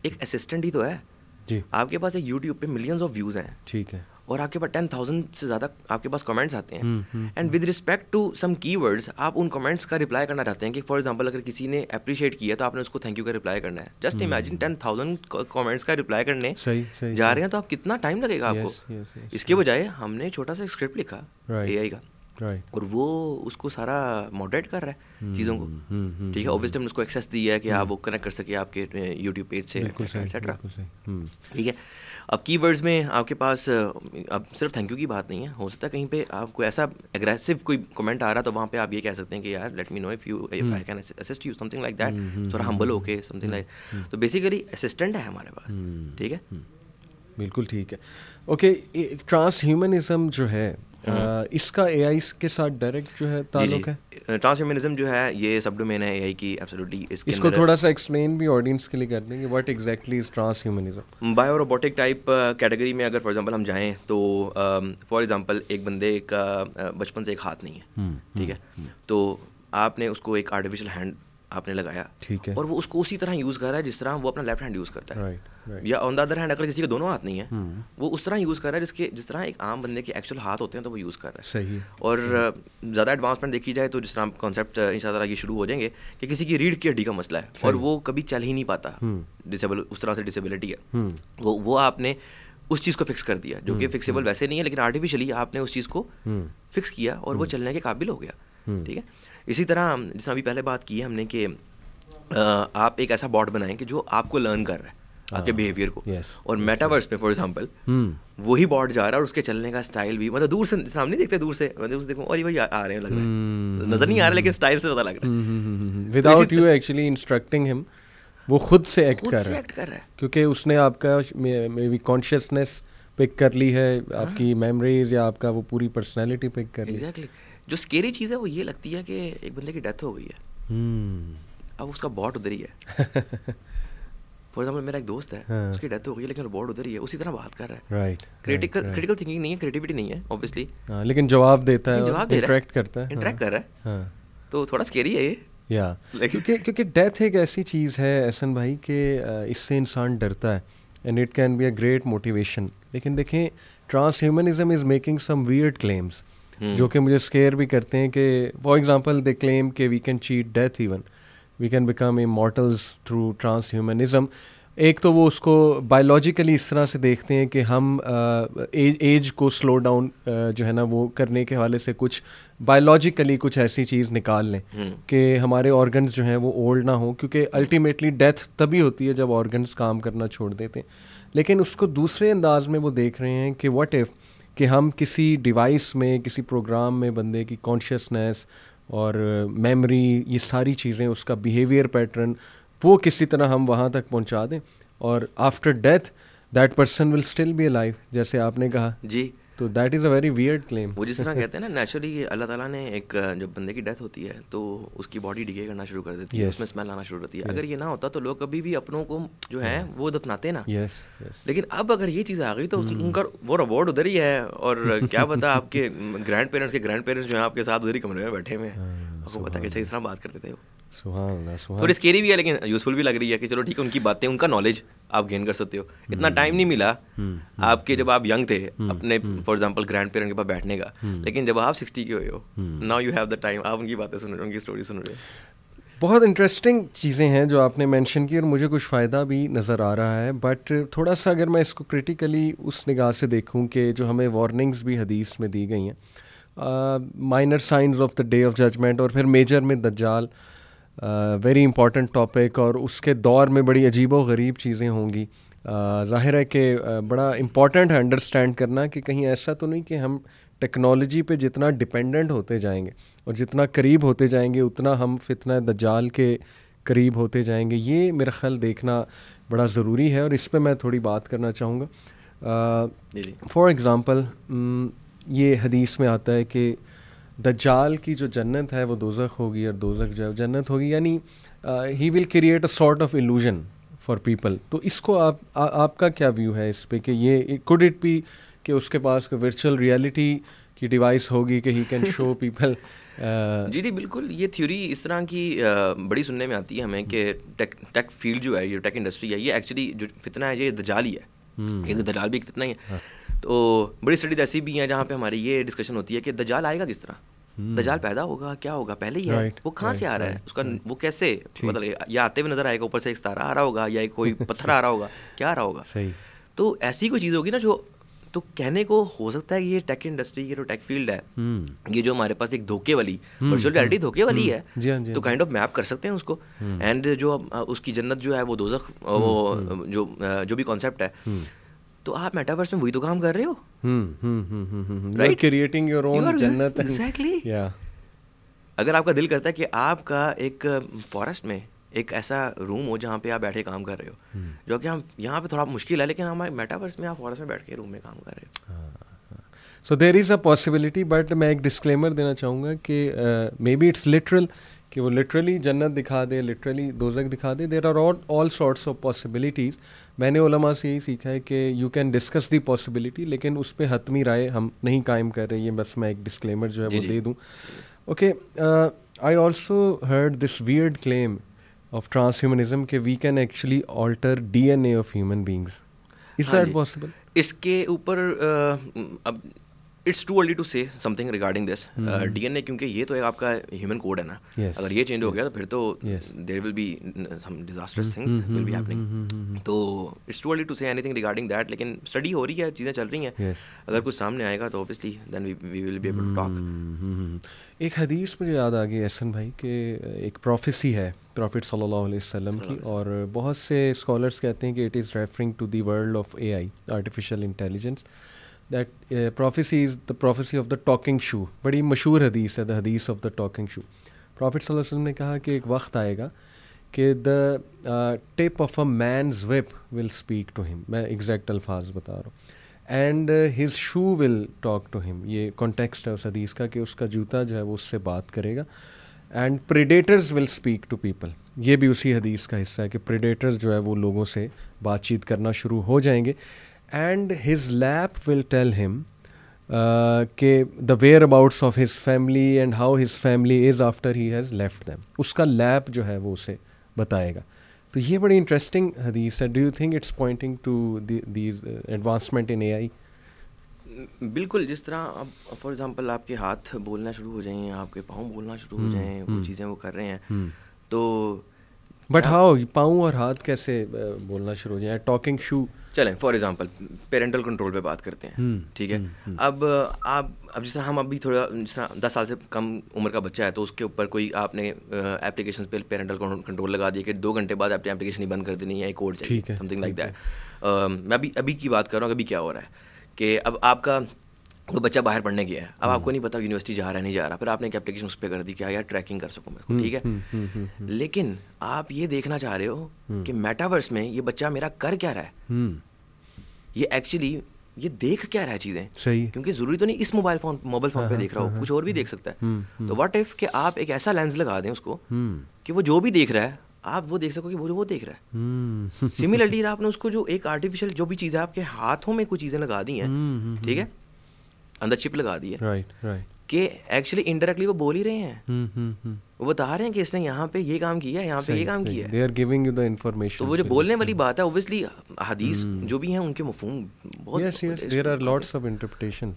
एक असिस्टेंट ही तो है
जी।
आपके पास एक यूट्यूब पे मिलियंस ऑफ व्यूज़ हैं,
ठीक है,
और आपके पास 10,000 से ज़्यादा आपके पास कमेंट्स आते हैं, and with respect to some keywords आप उन कमेंट्स का रिप्लाई करना चाहते हैं कि फॉर एग्जांपल अगर किसी ने अप्रिशिएट किया तो आपने उसको थैंक यू का रिप्लाई करना है। जस्ट इमेजिन 10,000 कमेंट्स का रिप्लाई करने
सही
जा रहे हैं तो आप कितना टाइम लगेगा आपको? इसके बजाय हमने छोटा सा स्क्रिप्ट लिखा एआई का, और वो उसको सारा मॉडरेट कर रहा है चीज़ों को, ठीक है। ऑब्वियसली हमने उसको एक्सेस दिया है कि आप वो कनेक्ट कर सके आपके यूट्यूब पेज से, एक्सेट्रा, ठीक है। अब कीवर्ड्स में आपके पास अब सिर्फ थैंक यू की बात नहीं है, हो सकता है कहीं पे आपको ऐसा एग्रेसिव कोई कमेंट आ रहा तो वहाँ पे आप ये कह सकते हैं कि यार let me know if I can assist you, something like that, थोड़ा हम्बल होके समथिंग लाइक। तो बेसिकली असिस्टेंट है हमारे पास, ठीक है।
बिल्कुल ठीक है। ओके, ट्रांस ह्यूमनिज्म जो है इसका एआई के साथ डायरेक्ट जो है ताल्लुक है?
ट्रांस ह्यूमनिज्म जो है ये सब डोमेन है एआई की, एब्सोल्युटली।
इसको थोड़ा सा एक्सप्लेन भी ऑडियंस के लिए कर देंगे, what exactly is transhumanism?
Bio robotic type category में अगर फॉर एग्जांपल हम जाएं तो फॉर एग्जांपल एक बंदे का बचपन से एक हाथ नहीं है, ठीक है, तो आपने उसको एक आर्टिफिशियल हैंड आपने लगाया,
ठीक है,
और वो उसको उसी तरह यूज़ कर रहा है जिस तरह वो अपना लेफ्ट हैंड यूज़ करता है,
right.
या ऑन द अदर हैंड अगर किसी के दोनों हाथ नहीं है वो उस तरह यूज़ कर रहा है जिस तरह एक आम बंदे के एक्चुअल हाथ होते हैं तो वो यूज़ कर रहा है।
सही।
और ज़्यादा एडवांसमेंट देखी जाए तो जिस तरह कॉन्सेप्ट इंशाल्लाह ये शुरू हो जाएंगे कि किसी की रीढ़ की हड्डी का मसला है और वो कभी चल ही नहीं पाता, डिसेबल, उस तरह से डिसेबिलिटी है, वो आपने उस चीज़ को फिक्स कर दिया, जो कि फिक्सेबल वैसे नहीं है, लेकिन आर्टिफिशियली आपने उस चीज़ को फिक्स किया और वो चलने के काबिल हो गया, ठीक है। इसी तरह जिस अभी पहले बात की है हमने कि आप एक ऐसा बॉट बनाएं कि जो आपको लर्न कर रहा है आपके बिहेवियर को, और मेटावर्स में फॉर एग्जांपल वही बॉट जा रहा है और उसके चलने का स्टाइल भी, मतलब दूर से सामने देखते दूर से मतलब देखो और वही आ रहे हैं, लग रहा है नजर नहीं आ रहा लेकिन स्टाइल से पता लग रहा है,
without you actually instructing him, वो खुद से एक्ट कर रहा है क्योंकि उसने आपका मे बी कॉन्शियसनेस पिक कर ली है, आपकी मेमोरीज या आपका वो पूरी पर्सनैलिटी पिक कर ली।
एग्जैक्टली। जो स्केरी चीज़ है वो ये लगती है कि एक बंदे की डेथ हो गई है, अब उसका बॉट उधर ही है। फॉर एग्जाम्पल मेरा एक दोस्त है, उसकी डेथ हो गई है लेकिन बॉट उधर ही है, उसी तरह बात कर रहा है, राइट। क्रिटिकल थिंकिंग नहीं है, क्रिएटिविटी नहीं है ऑब्वियसली, लेकिन
जवाब देता है, इंटरेक्ट करता है,
इंटरेक्ट कर रहा है, तो थोड़ा स्केरी है ये,
या क्योंकि डेथ एक ऐसी चीज़ है एहसन भाई कि इससे इंसान डरता है, and it can be a great motivation. लेकिन देखें, transhumanism is making some weird claims जो कि मुझे स्केयर भी करते हैं कि फॉर एग्जांपल दे क्लेम कि we can cheat death, even we can become immortals through transhumanism. एक तो वो उसको बायोलॉजिकली इस तरह से देखते हैं कि हम एज को स्लो डाउन जो है ना वो करने के हवाले से कुछ बायोलॉजिकली कुछ ऐसी चीज़ निकाल लें कि हमारे ऑर्गन्स जो हैं वो ओल्ड ना हो, क्योंकि अल्टीमेटली डेथ तभी होती है जब ऑर्गन्स काम करना छोड़ देते हैं। लेकिन उसको दूसरे अंदाज में वो देख रहे हैं कि व्हाट इफ़ कि हम किसी डिवाइस में, किसी प्रोग्राम में बंदे की कॉन्शियसनेस और मेमोरी, ये सारी चीज़ें, उसका बिहेवियर पैटर्न, वो किसी तरह हम वहाँ तक पहुँचा दें और after death that person will still be alive, जैसे आपने कहा
जी।
तो that is a very weird claim.
वो जिस तरह कहते हैं ना, नेचुरली अल्लाह ताला ने एक जब बंदे की डेथ होती है तो उसकी बॉडी डिके करना शुरू कर देती है, उसमें स्मेल आना शुरू होती है। अगर ये ना होता तो लोग कभी भी अपनों को जो है वो दफनाते ना। लेकिन अब अगर ये चीज़ आ गई तो उनका वो रोबोट उधर ही है, और क्या पता आपके ग्रैंड पेरेंट्स जो है आपके साथ उधर ही कमरे में बैठे हुए हैं, आपको पता कि इस तरह बात करते थे वो। थोड़ी स्केरी भी है लेकिन यूजफुल भी लग रही है कि चलो ठीक है, उनकी बातें, उनका नॉलेज आप गेन कर सकते हो। इतना टाइम नहीं मिला आपके जब आप यंग थे अपने फॉर एग्जांपल ग्रैंड पेरेंट के पास बैठने का, लेकिन जब आप 60 के हुए हो, now you have the time, आप उनकी बातें सुन रहे हो, उनकी स्टोरी सुन रहे हो।
बहुत इंटरेस्टिंग चीज़ें हैं जो आपने मेंशन की और मुझे कुछ फ़ायदा भी नज़र आ रहा है, बट थोड़ा सा अगर मैं इसको क्रिटिकली उस निगाह से देखूं कि जो हमें वार्निंग्स भी हदीस में दी गई हैं, minor signs of the day of judgement और फिर मेजर में दज्जाल, वेरी इंपॉर्टेंट टॉपिक, और उसके दौर में बड़ी अजीब व गरीब चीज़ें होंगी ज़ाहिर है कि बड़ा इम्पॉर्टेंट है अंडरस्टैंड करना कि कहीं ऐसा तो नहीं कि हम टेक्नोलॉजी पे जितना डिपेंडेंट होते जाएंगे और जितना करीब होते जाएंगे उतना हम फितना दज्जाल के करीब होते जाएंगे। ये मेरा ख्याल देखना बड़ा ज़रूरी है और इस पे मैं थोड़ी बात करना चाहूँगा। फॉर एग्ज़ाम्पल ये हदीस में आता है कि दज्जाल की जो जन्नत है वो दोज़ख होगी और दोज़ख जो है जन्नत होगी, यानी he will create a sort of illusion for people. तो इसको आपका क्या व्यू है इस पे कि ये कुड इट बी कि उसके पास कोई वर्चुअल रियलिटी की डिवाइस होगी कि ही कैन शो पीपल?
जी जी बिल्कुल, ये थ्योरी इस तरह की बड़ी सुनने में आती है हमें कि टेक फील्ड जो है, ये टेक इंडस्ट्री है, ये एक्चुअली जो फितना है ये दज्जाल ही है। एक दज्जाल भी एक फितना ही है। तो बड़ी स्टडीज ऐसी भी हैं जहाँ पे हमारी ये डिस्कशन होती है कि दज्जाल आएगा किस तरह, दज्जाल पैदा होगा, क्या होगा, पहले ही है, वो कहाँ से आ रहा है, उसका वो कैसे मतलब या आते हुए नजर आएगा, ऊपर से एक तारा आ रहा होगा या कोई पत्थर आ रहा होगा, क्या आ रहा होगा। तो ऐसी कोई चीज़ होगी ना जो, तो कहने को हो सकता है कि ये टेक इंडस्ट्री, ये जो टेक फील्ड है, ये जो हमारे पास एक धोखे वाली वर्चुअल रियलिटी धोखे वाली है, तो काइंड ऑफ मैप कर सकते हैं उसको। एंड जो उसकी जन्नत जो है वो दोज़ख, वो जो भी कॉन्सेप्ट है, तो आप मेटावर्स में वही तो काम कर रहे हो,
राइट? क्रिएटिंग योर ओन जन्नत।
एग्जैक्टली। अगर आपका दिल करता है कि आपका एक फॉरेस्ट में एक ऐसा रूम हो जहाँ पे आप बैठे काम कर रहे हो, जो कि हम यहाँ पे थोड़ा मुश्किल है, लेकिन हमारे मेटावर्स में आप फॉरेस्ट में बैठ के रूम में काम कर रहे हो।
So there is a possibility, but मैं एक डिस्क्लेमर देना चाहूँगा कि मे बी इट्स लिटरल, कि वो लिटरली जन्नत दिखा दे, लिटरली दोज़ख दिखा दे। There are all sorts of possibilities. मैंने उलमा से यही सीखा है कि you can discuss the possibility, लेकिन उस पर हतमी राय हम नहीं कायम कर रहे। ये बस मैं एक डिस्क्लेमर जो है वो दे दूँ। Okay, I also heard this weird claim of transhumanism कि we can actually alter DNA of human beings. Is that possible?
इसके ऊपर अब it's too early to say something regarding this DNA, क्योंकि ये तो एक आपका ह्यूमन कोड है ना। अगर ये चेंज हो गया तो फिर तो there will be some disasters things will be happening. तो it's too early to say anything regarding that, लेकिन स्टडी हो रही है, चीज़ें चल रही हैं। अगर कुछ सामने आएगा तो obviously then we will be able to talk.
एक हदीस मुझे याद आ गई एहसन भाई कि एक प्रोफेसी है प्रॉफिट सल्लल्लाहु अलैहि वसल्लम की, और बहुत से स्कॉलर्स कहते हैं कि it is referring to the world of AI, artificial intelligence. That prophecy is the prophecy of the talking shoe. बड़ी मशहूर हदीस है, द हदीस of the talking shoe. Prophet सल्लल्लाहु अलैहि वसल्लम ने कहा कि एक वक्त आएगा कि द टिप ऑफ अ मैन's whip will speak to him. मैं एग्जैक्ट अल्फाज बता रहा हूँ। And his shoe will talk to him. ये कॉन्टेक्स्ट है उस हदीस का कि उसका जूता जो है वो उससे बात करेगा। And predators will speak to people. ये भी उसी हदीस का हिस्सा है कि प्रेडेटर्स जो है वो लोगों से बातचीत करना शुरू हो जाएंगे। And his lap will tell him कि the whereabouts of his family and how his family is after he has left them. उसका लैप जो है वो उसे बताएगा। तो ये बड़ी इंटरेस्टिंग हदीस है। Do you think it's pointing to these advancement in AI?
बिल्कुल, जिस तरह अब फॉर एग्जांपल आपके हाथ बोलना शुरू हो जाएं, आपके पाँव बोलना शुरू हो जाएं, वो चीज़ें वो कर रहे हैं, तो
बट हाउ पाँव और हाथ कैसे बोलना शुरू हो जाए? टॉकिंग शू
चलें, फॉर एग्जांपल पेरेंटल कंट्रोल पे बात करते हैं, ठीक है। अब जिस तरह हम अभी थोड़ा, जिस तरह 10 साल से कम उम्र का बच्चा है, तो उसके ऊपर कोई आपने एप्लीकेशन पे पेरेंटल कंट्रोल लगा दिया कि 2 घंटे बाद अपनी एप्लीकेशन ही बंद कर देनी है, एक कोड चाहिए, समथिंग लाइक दैट। मैं अभी की बात कर रहा हूँ। अभी क्या हो रहा है कि अब आपका वो बच्चा बाहर पढ़ने गया है, अब आपको नहीं पता यूनिवर्सिटी जा रहा है नहीं जा रहा, फिर आपने एक एप्लीकेशन उस पर कर दी कि यार ट्रैकिंग कर सकूँ मैं, ठीक है। लेकिन आप ये देखना चाह रहे हो कि मेटावर्स में ये बच्चा मेरा कर क्या रहा है, ये एक्चुअली ये देख क्या रहा है चीज़ें,
सही,
क्योंकि ज़रूरी तो नहीं इस मोबाइल फोन पे देख रहा हो, कुछ और भी देख सकता है। तो व्हाट इफ कि आप एक ऐसा लेंस लगा दें उसको कि वो जो भी देख रहा है आप वो देख सको कि वो देख रहा है। सिमिलरली आपने उसको जो एक आर्टिफिशियल जो भी चीज़ है आपके हाथों में कुछ चीज़ें लगा दी हैं, ठीक है, अंदर चिप लगा दी है,
राइट,
कि एक्चुअली इनडायरेक्टली वो बोल ही रहे हैं, वो बता रहे हैं कि इसने यहाँ पे ये काम किया है, यहाँ पे ये काम किया है,
they are giving you the information.
तो वो जो बोलने वाली बात है, ऑब्वियसली हदीस जो भी हैं उनके मफहूम बहुत,
yes there are lots of interpretation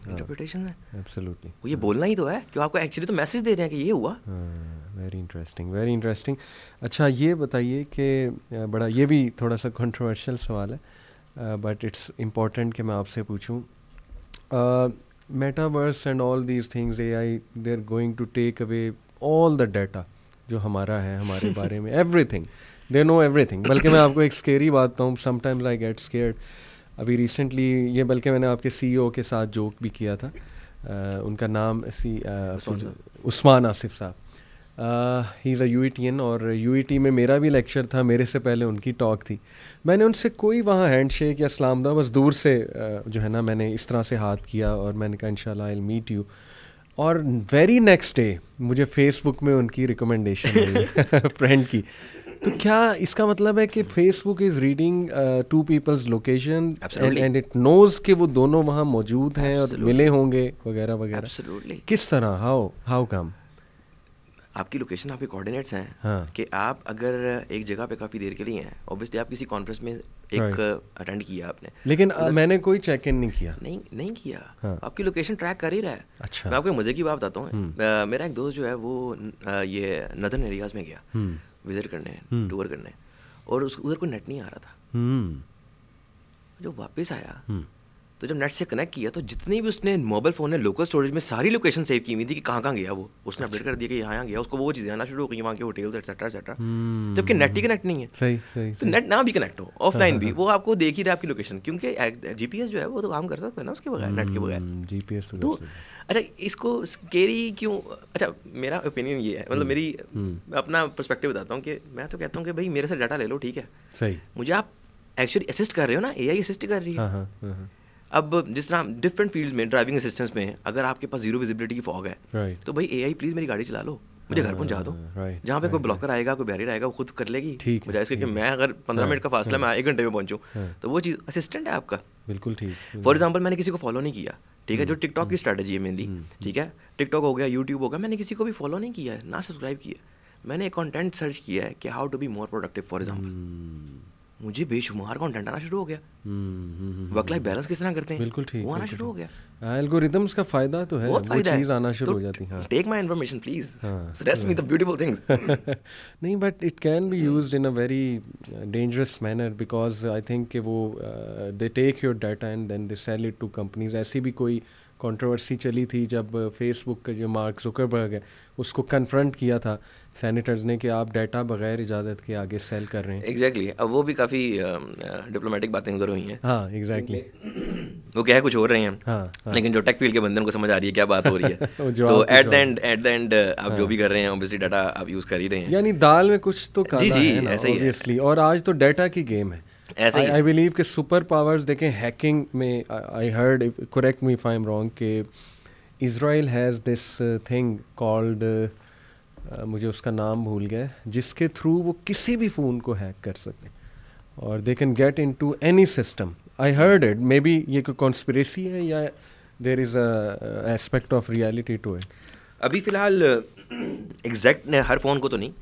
है,
एब्सोल्युटली।
वो ये बोलना ही तो है कि आपको एक्चुअली तो मैसेज दे रहे हैं कि ये हुआ।
Very interesting. अच्छा, ये बताइए कि बड़ा ये भी थोड़ा सा कंट्रोवर्शियल सवाल है, बट इट्स इम्पॉर्टेंट कि मैं आपसे पूछूं। Metaverse and all these things, AI, they're going to take away all the data जो हमारा है, हमारे बारे में, एवरीथिंग, दे नो एवरीथिंग। बल्कि मैं आपको एक स्केरी बात बताऊँ, समटाइम्स आई गेट स्केयर्ड। अभी रिसेंटली ये, बल्कि मैंने आपके CEO के साथ जोक भी किया था, उनका नाम उस्मान आसिफ साहब, ही इज़ अ यूईटीएन, और यूईटी में मेरा भी लेक्चर था, मेरे से पहले उनकी टॉक थी। मैंने उनसे कोई वहाँ हैंडशेक या सलाम दुआ, बस दूर से जो है ना मैंने इस तरह से हाथ किया और मैंने कहा इंशाल्लाह आई विल मीट यू। और वेरी नेक्स्ट डे मुझे फेसबुक में उनकी रिकमेंडेशन मिली फ्रेंड की। तो क्या इसका मतलब है कि Facebook is reading to people's location and it knows कि वो दोनों वहाँ मौजूद हैं और मिले होंगे वगैरह वगैरह? किस तरह, हाउ कम?
आपकी लोकेशन, आपके कोऑर्डिनेट्स हैं,
हाँ.
कि आप अगर एक जगह पे काफ़ी देर के लिए हैं, ऑब्वियसली आप किसी कॉन्फ्रेंस में एक अटेंड किया आपने,
लेकिन मैंने कोई चेक इन नहीं किया।
नहीं किया।
हाँ.
आपकी लोकेशन ट्रैक कर ही रहा है।
अच्छा।
मैं आपको मज़े की बात बताता हूँ। मेरा एक दोस्त जो है वो ये नदर्न एरियाज़ में गया विजिट करने, टूर करने, और उधर कोई नेट नहीं आ रहा था। जो वापस आया तो जब नेट से कनेक्ट किया तो जितनी भी उसने मोबाइल फ़ोन ने लोकल स्टोरेज में सारी लोकेशन सेव की हुई थी कि कहाँ गया वो, उसने अपडेट कर दिया कि यहाँ गया, उसको वो चीज़ें आना शुरू हो गई, वहाँ के होटल्स एक्सेट्रा एक्सेट्रा, जबकि नेट ही कनेक्ट नहीं है।
सही।
तो नेट ना भी कनेक्ट हो, ऑफलाइन भी, वो आपको देख ही रहा है आपकी लोकेशन, क्योंकि GPS जो है वो तो काम कर सकता है ना उसके बगैर, नेट के बगैर।
GPS
तो अच्छा, इसको स्केरी क्यों? अच्छा, मेरा ओपिनियन ये है, मतलब मेरी अपना पर्सपेक्टिव बताता हूँ कि मैं तो कहता हूँ कि भाई मेरे से डाटा ले लो, ठीक है,
सही,
मुझे आप एक्चुअली असिस्ट कर रहे हो ना, AI असिस्ट कर रही है। अब जिस तरह डिफरेंट फील्ड्स में, ड्राइविंग असिस्टेंस में अगर आपके पास जीरो विजिबिलिटी की फॉग है, तो भाई AI प्लीज़ मेरी गाड़ी चला लो, मुझे घर पहुंचा दो, जहाँ पे कोई ब्लॉकर आएगा, कोई बैरियर आएगा, वो खुद कर लेगी, बजाय इसके कि मैं अगर 15 मिनट का फासला मैं 1 घंटे में पहुंचूँ, तो वो चीज़ असिस्टेंट है आपका।
बिल्कुल ठीक।
फॉर एग्जाम्पल, मैंने किसी को फॉलो नहीं किया, ठीक है, जो टिकटॉक की स्ट्रैटेजी है मेनली, ठीक है, टिकटॉक हो गया, यूट्यूब हो गया, मैंने किसी को भी फॉलो नहीं किया है, ना सब्सक्राइब किया, मैंने एक कंटेंट सर्च किया है कि how to be more productive, for example, मुझे बेशुमार कंटेंट आना शुरू हो गया, वर्क लाइफ बैलेंस किस तरह करते हैं,
बिल्कुल ठीक,
वो आना शुरू हो गया।
एल्गोरिथम्स का फायदा तो है, वो चीज़ आना शुरू हो जाती है।
Take my information please, suggest me the beautiful things.
नहीं, but it can be used in a very dangerous manner, because I think कि वो they take your data and then they sell it to companies. ऐसी भी कोई controversy चली थी जब Facebook का जो मार्क जुकरबर्ग है, उसको कन्फ्रंट किया था सेनेटर्स ने कि आप डाटा बगैर इजाज़त के आगे सेल कर रहे हैं।
एग्जैक्टली। अब वो भी काफ़ी डिप्लोमेटिक बातें उधर हुई हैं।
हाँ, एग्जैक्टली।
वो क्या है, कुछ हो रहे हैं,
हाँ।
लेकिन जो टेक फील्ड के बंदे उनको समझ आ रही है क्या बात हो रही है। तो एट द एंड आप जो भी कर रहे हैं, ऑब्वियसली डाटा आप यूज़ कर ही रहे हैं,
यानी दाल में कुछ तो काला है ना,
ऐसा ही
ऑब्वियसली। और आज तो डाटा की गेम है, ऐसा ही। आई बिलीव कि सुपर पावर्स देखें हैकिंग में, I heard, correct me if I am wrong, कि Israel has this thing called, मुझे उसका नाम भूल गया, जिसके थ्रू वो किसी भी फ़ोन को हैक कर सकते हैं और they can get into any system. I heard it, maybe ये कोई कॉन्स्पिरेसी है या there is a aspect of reality to it.
अभी फ़िलहाल एग्जैक्ट हर फ़ोन को तो नहीं,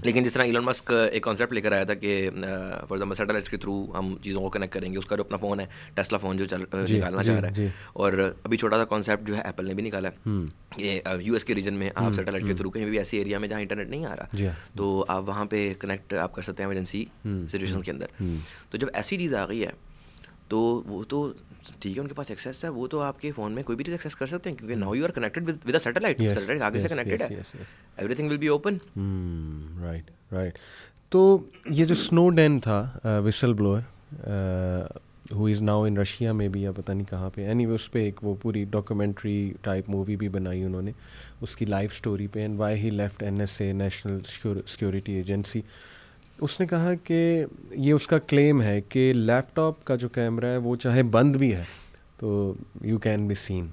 लेकिन जिस तरह इलॉन मस्क एक कॉन्सेप्ट लेकर आया था कि फॉर एग्जाम्पल सैटेलाइट्स के थ्रू हम चीज़ों को कनेक्ट करेंगे, उसका जो अपना फ़ोन है टेस्ला फ़ोन जो निकालना चाह रहा है, और अभी छोटा सा कॉन्सेप्ट जो है एप्पल ने भी निकाला है, ये यूएस के रीजन में आप सैटेलाइट के थ्रू कहीं भी ऐसे एरिया में जहाँ इंटरनेट नहीं आ रहा, तो आप वहाँ पे कनेक्ट आप कर सकते हैं इमरजेंसी सिचुएशन के अंदर। तो जब ऐसी चीज़ आ गई है तो वो तो ठीक है, उनके पास एक्सेस है, वो तो आपके फ़ोन में कोई भी चीज़ एक्सेस कर सकते हैं, क्योंकि now you are connected with a satellite, satellite आगे से कनेक्टेड है, everything will be open.
Right. तो ये जो स्नोडेन था, whistleblower, who is now in Russia में भी, या पता नहीं कहाँ पे, एनीवे उस पर एक वो पूरी डॉक्यूमेंट्री टाइप मूवी भी बनाई उन्होंने उसकी लाइफ स्टोरी पे, and why he left NSA, national security agency. उसने कहा कि ये उसका क्लेम है कि लैपटॉप का जो कैमरा है वो चाहे बंद भी है तो यू कैन बी सीन।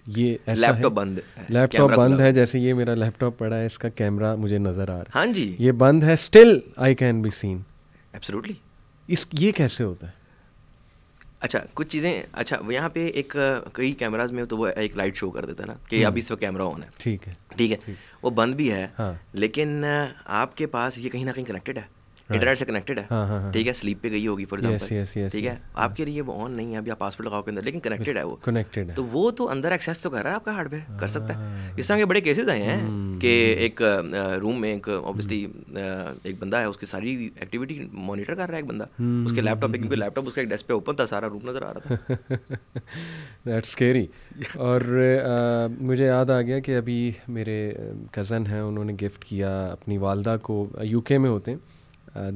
ये ऐसा
लैपटॉप
बंद है, जैसे ये मेरा लैपटॉप पड़ा है, इसका कैमरा मुझे नज़र आ रहा है,
हाँ जी,
ये बंद है, still I can be seen.
Absolutely.
ये कैसे होता है?
अच्छा, कुछ चीज़ें, अच्छा यहाँ पे एक कई कैमराज में तो वो एक लाइट शो कर देता है ना कि अभी इस वक्त कैमरा ऑन है, ठीक है, वो बंद भी है, हाँ। लेकिन आपके पास ये कहीं ना कहीं कनेक्टेड है, इंटरनेट से कनेक्टेड है, ठीक है, स्लीप पे गई होगी फॉर एग्जांपल, ठीक है, आपके लिए वो ऑन नहीं है, अभी आप पासवर्ड लगाओ के अंदर, लेकिन कनेक्टेड है वो,
कनेक्टेड है,
तो वो तो अंदर एक्सेस तो कर रहा है आपका हार्डवेयर, कर सकता है। इस तरह के बड़े केसेस आए हैं कि एक रूम में एक ऑब्वियसली एक बंदा है, उसकी सारी एक्टिविटी मॉनिटर कर रहा है एक बंदा उसके लैपटॉप पे, क्योंकि लैपटॉप उसका एक डेस्क पे ओपन था, सारा रूम नज़र आ रहा था।
That's scary. और मुझे याद आ गया कि अभी मेरे कज़न हैं, उन्होंने गिफ्ट किया अपनी वालदा को, यूके में होते हैं,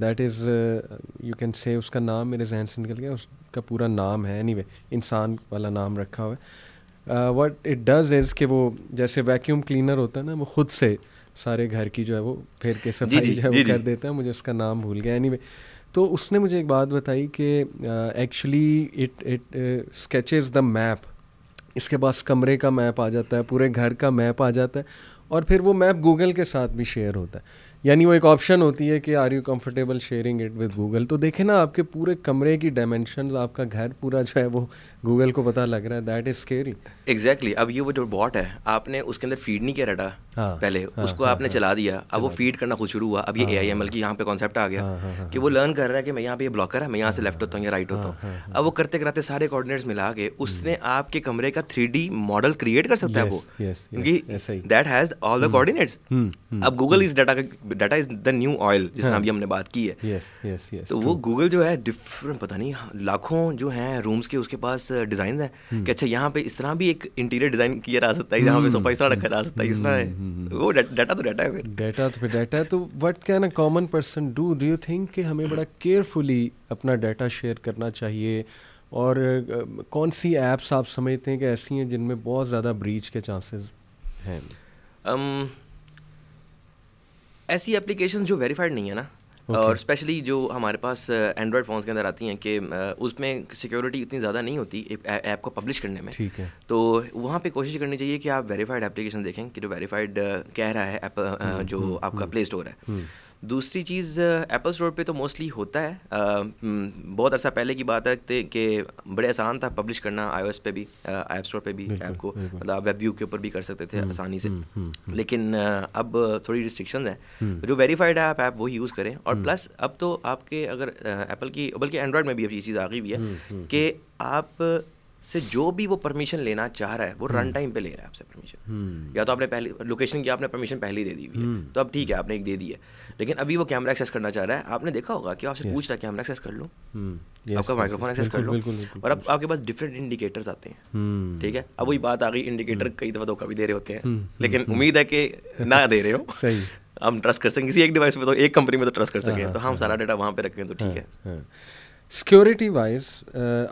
that is you can say, उसका नाम मेरे जहन से निकल गया, उसका पूरा नाम है, एनीवे इंसान वाला नाम रखा हुआ है। व्हाट इट डज़ इज़ कि वो जैसे वैक्यूम क्लीनर होता है ना, वो खुद से सारे घर की जो है वो फिर के सफाई जो है वो कर देता है, मुझे उसका नाम भूल गया, एनीवे। तो उसने मुझे एक बात बताई कि actually it sketches the map, इसके पास कमरे का मैप आ जाता है, पूरे घर का मैप आ जाता है, और फिर वो मैप गूगल के साथ भी शेयर होता है, यानी वो एक ऑप्शन होती है कि are you comfortable sharing it with Google. तो देखे ना आपके पूरे कमरे की डायमेंशंस, आपका घर पूरा जो है वो गूगल को पता लग रहा है, दैट इज़ स्कैरी।
एग्जैक्टली। अब ये वो जो बॉट है, आपने उसके अंदर फीड नहीं किया डाटा, पहले उसको आपने चला दिया, अब वो फीड करना खुद शुरू हुआ। अब ये AIML की यहाँ पे कॉन्सेप्ट आ गया कि वो लर्न कर रहा है कि मैं यहाँ पे ये ब्लॉकर है, मैं यहाँ से लेफ्ट होता हूँ या राइट होता हूँ। अब वो करते कराते सारे कोऑर्डिनेट्स मिला के उसने आपके कमरे का 3D मॉडल क्रिएट कर सकता है वो, क्योंकि that has all the coordinates. अब Google is data is the new oil, जिस नाम भी हमने बात की है। तो वो गूगल जो है डिफरेंट, पता नहीं लाखों जो हैं रूम्स के उसके पास डिज़ाइन हैं कि अच्छा यहाँ पे इस तरह भी एक इंटीरियर डिज़ाइन किया जा सकता है, यहाँ पे सोफा इस तरह रखा जा सकता है, इस तरह है। वो डाटा तो डाटा है, फिर
डाटा तो फिर डाटा है। तो what can a common person do you think कि हमें बड़ा केयरफुली अपना डाटा शेयर करना चाहिए, और कौन सी ऐप्स आप समझते हैं कि ऐसी हैं जिनमें बहुत ज़्यादा ब्रीच के चांसेस हैं?
ऐसी एप्लीकेशन जो वेरीफाइड नहीं है ना, और स्पेशली जो हमारे पास एंड्रॉयड फ़ोन्स के अंदर आती हैं कि उसमें सिक्योरिटी इतनी ज़्यादा नहीं होती ऐप को पब्लिश करने में,
ठीक है।
तो वहाँ पे कोशिश करनी चाहिए कि आप वेरीफाइड एप्लीकेशन देखें कि जो वेरीफाइड कह रहा है ऐप जो आपका प्ले स्टोर है। दूसरी चीज़, एप्पल स्टोर पे तो मोस्टली होता है, बहुत अर्सा पहले की बात है कि बड़े आसान था पब्लिश करना iOS पे भी, ऐप स्टोर पे भी ऐप को, मतलब वेब व्यू के ऊपर भी कर सकते थे आसानी से, लेकिन अब थोड़ी रिस्ट्रिक्शन है। तो जो वेरीफाइड है आप वो यूज़ करें, और प्लस अब तो आपके अगर एप्पल की, बल्कि एंड्रॉयड में भी अब ये चीज़ आ गई भी है कि आप से जो भी वो परमिशन लेना चाह रहा है वो रन टाइम पे ले रहा है आपसे परमिशन, या तो आपने पहले लोकेशन की आपने परमिशन पहले ही दे दी हुई है, तो अब ठीक है आपने एक दे दी है, लेकिन अभी वो कैमरा एक्सेस करना चाह रहा है। आपने देखा होगा कि आपसे पूछ रहा है कैमरा एक्सेस कर लो, आपका माइक्रोफोन एक्सेस कर लो, और अब आपके पास डिफरेंट इंडिकेटर्स आते हैं, ठीक है। अब वही बात आ गई, इंडिकेटर कई दफ़ा धोखा भी दे रहे होते हैं, लेकिन उम्मीद है कि ना दे रहे हो, सही, हम ट्रस्ट कर सकें किसी एक डिवाइस में, तो एक कंपनी में तो ट्रस्ट कर सकें, तो हम सारा डाटा वहाँ पे रखें तो ठीक है।
सिक्योरिटी वाइज